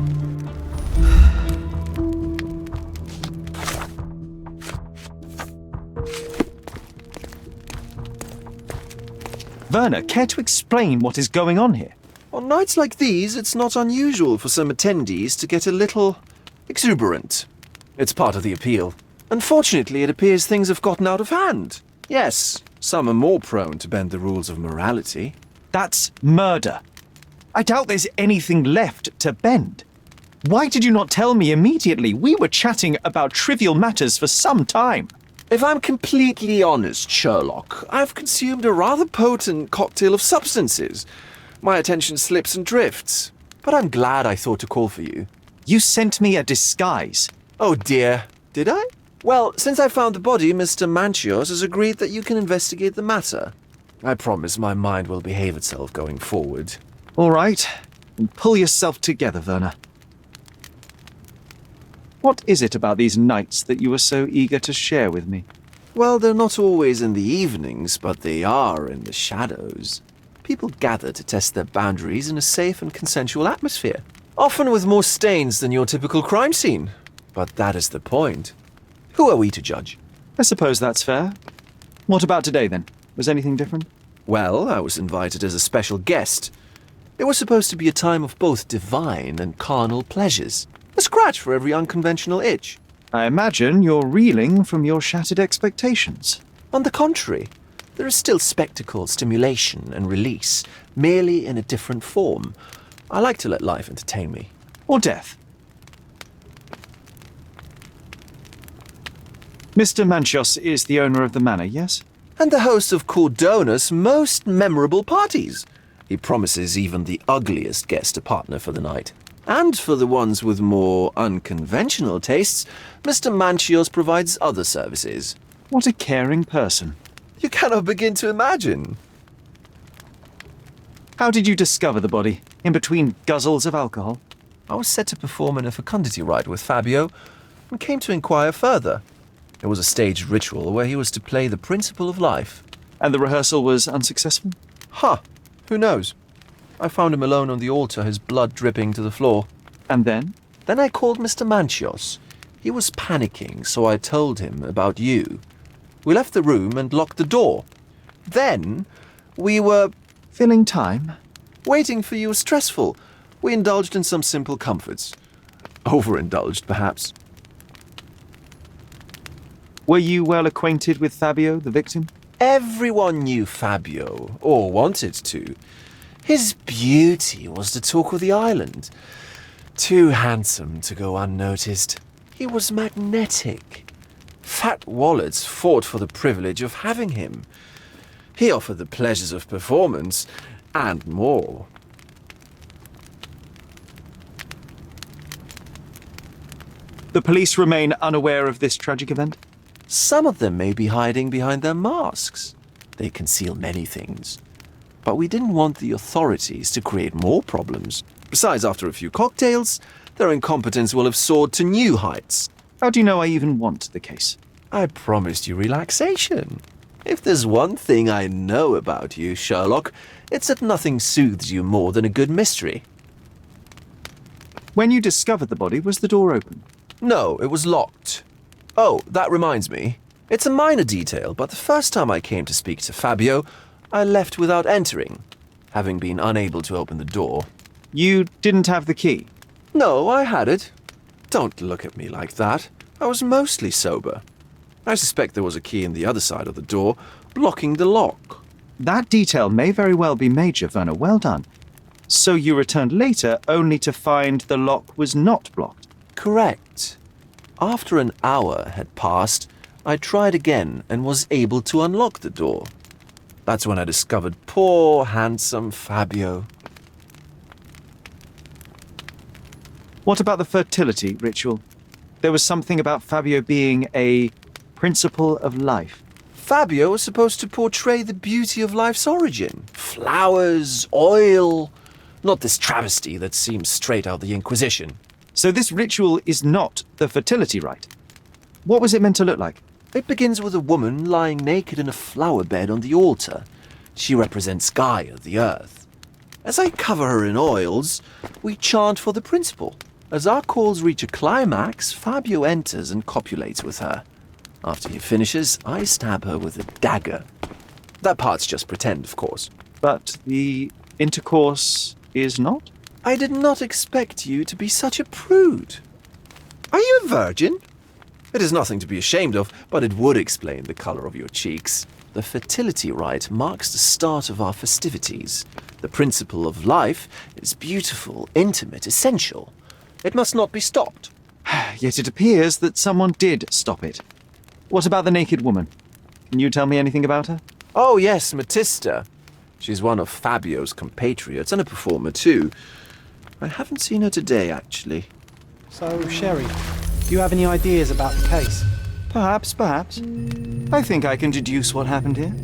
Werner, care to explain what is going on here?
On nights like these, it's not unusual for some attendees to get a little exuberant. It's part of the appeal. Unfortunately, it appears things have gotten out of hand. Yes, some are more prone to bend the rules of morality.
That's murder. I doubt there's anything left to bend. Why did you not tell me immediately? We were chatting about trivial matters for some time.
If I'm completely honest, Sherlock, I've consumed a rather potent cocktail of substances. My attention slips and drifts. But I'm glad I thought to call for you.
You sent me a disguise.
Oh dear, did I? Well, since I found the body, Mr. Manchios has agreed that you can investigate the matter. I promise my mind will behave itself going forward.
All right. And pull yourself together, Werner. What is it about these nights that you were so eager to share with me?
Well, they're not always in the evenings, but they are in the shadows. People gather to test their boundaries in a safe and consensual atmosphere. Often with more stains than your typical crime scene. But that is the point. Who are we to judge?
I suppose that's fair. What about today, then? Was anything different?
Well, I was invited as a special guest. It was supposed to be a time of both divine and carnal pleasures. A scratch for every unconventional itch.
I imagine you're reeling from your shattered expectations.
On the contrary, there is still spectacle, stimulation, and release, merely in a different form. I like to let life entertain me.
Or death. Mr. Manchios is the owner of the manor, yes?
And the host of Cordona's most memorable parties. He promises even the ugliest guest a partner for the night. And for the ones with more unconventional tastes, Mr. Manchios provides other services.
What a caring person.
You cannot begin to imagine.
How did you discover the body? In between guzzles of alcohol?
I was set to perform in a fecundity rite with Fabio and came to inquire further. It was a staged ritual where he was to play the principle of life.
And the rehearsal was unsuccessful?
Who knows? I found him alone on the altar, his blood dripping to the floor.
And then?
Then I called Mr. Manchios. He was panicking, so I told him about you. We left the room and locked the door. Then we were...
Filling time?
Waiting for you was stressful. We indulged in some simple comforts. Overindulged, perhaps.
Were you well acquainted with Fabio, the victim?
Everyone knew Fabio, or wanted to. His beauty was the talk of the island. Too handsome to go unnoticed. He was magnetic. Fat wallets fought for the privilege of having him. He offered the pleasures of performance, and more.
The police remain unaware of this tragic event?
Some of them may be hiding behind their masks. They conceal many things. But we didn't want the authorities to create more problems. Besides, after a few cocktails, their incompetence will have soared to new heights.
How do you know I even want the case?
I promised you relaxation. If there's one thing I know about you, Sherlock, it's that nothing soothes you more than a good mystery.
When you discovered the body, was the door open?
No, it was locked. Oh, that reminds me. It's a minor detail, but the first time I came to speak to Fabio, I left without entering, having been unable to open the door.
You didn't have the key?
No, I had it. Don't look at me like that. I was mostly sober. I suspect there was a key in the other side of the door, blocking the lock.
That detail may very well be major, Werner. Well done. So you returned later only to find the lock was not blocked?
Correct. After an hour had passed, I tried again and was able to unlock the door. That's when I discovered poor, handsome Fabio.
What about the fertility ritual? There was something about Fabio being a principle of life.
Fabio was supposed to portray the beauty of life's origin. Flowers, oil, not this travesty that seems straight out of the Inquisition.
So this ritual is not the fertility rite. What was it meant to look like?
It begins with a woman lying naked in a flower bed on the altar. She represents Gaia, the earth. As I cover her in oils, we chant for the principle. As our calls reach a climax, Fabio enters and copulates with her. After he finishes, I stab her with a dagger. That part's just pretend, of course.
But the intercourse is not?
I did not expect you to be such a prude. Are you a virgin? It is nothing to be ashamed of, but it would explain the color of your cheeks. The fertility rite marks the start of our festivities. The principle of life is beautiful, intimate, essential. It must not be stopped.
Yet it appears that someone did stop it. What about the naked woman? Can you tell me anything about her?
Oh yes, Matista. She's one of Fabio's compatriots and a performer too. I haven't seen her today, actually.
So, Sherry, do you have any ideas about the case?
Perhaps. I think I can deduce what happened here.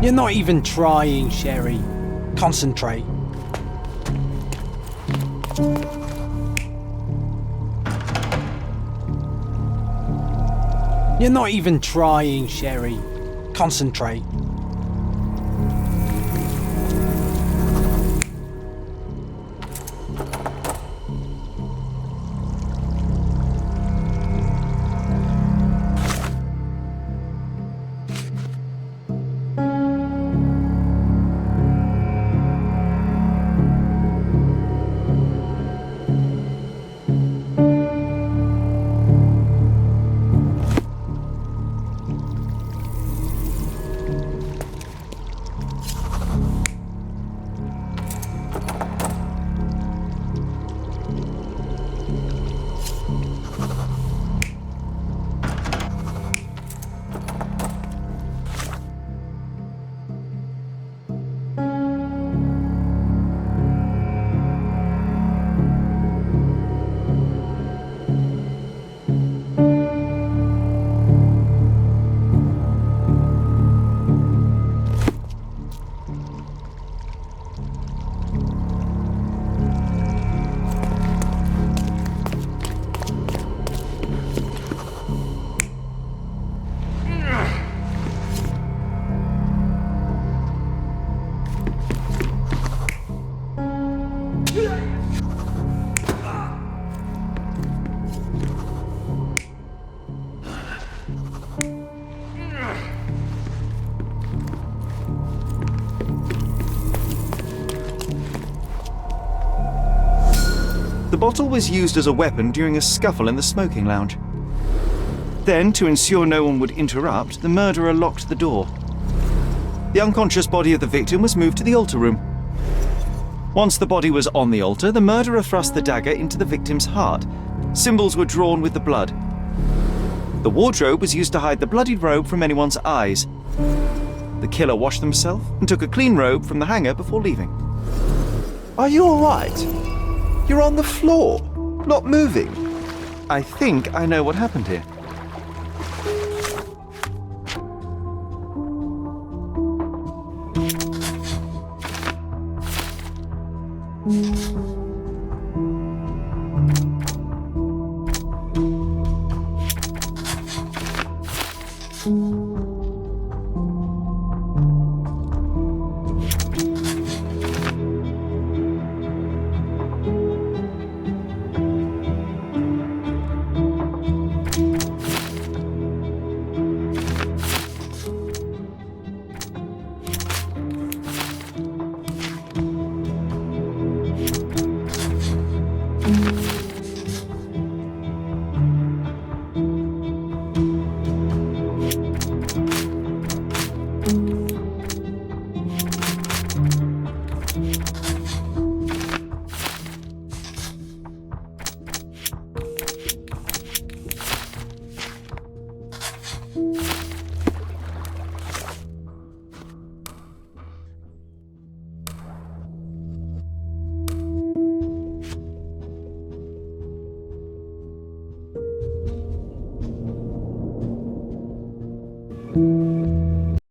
You're not even trying, Sherry. Concentrate. You're not even trying, Sherry. Concentrate.
bottle was used as a weapon during a scuffle in the smoking lounge. Then, to ensure no one would interrupt, the murderer locked the door. The unconscious body of the victim was moved to the altar room. Once the body was on the altar, the murderer thrust the dagger into the victim's heart. Symbols were drawn with the blood. The wardrobe was used to hide the bloodied robe from anyone's eyes. The killer washed himself and took a clean robe from the hanger before leaving.
Are you all right? You're on the floor, not moving.
I think I know what happened here.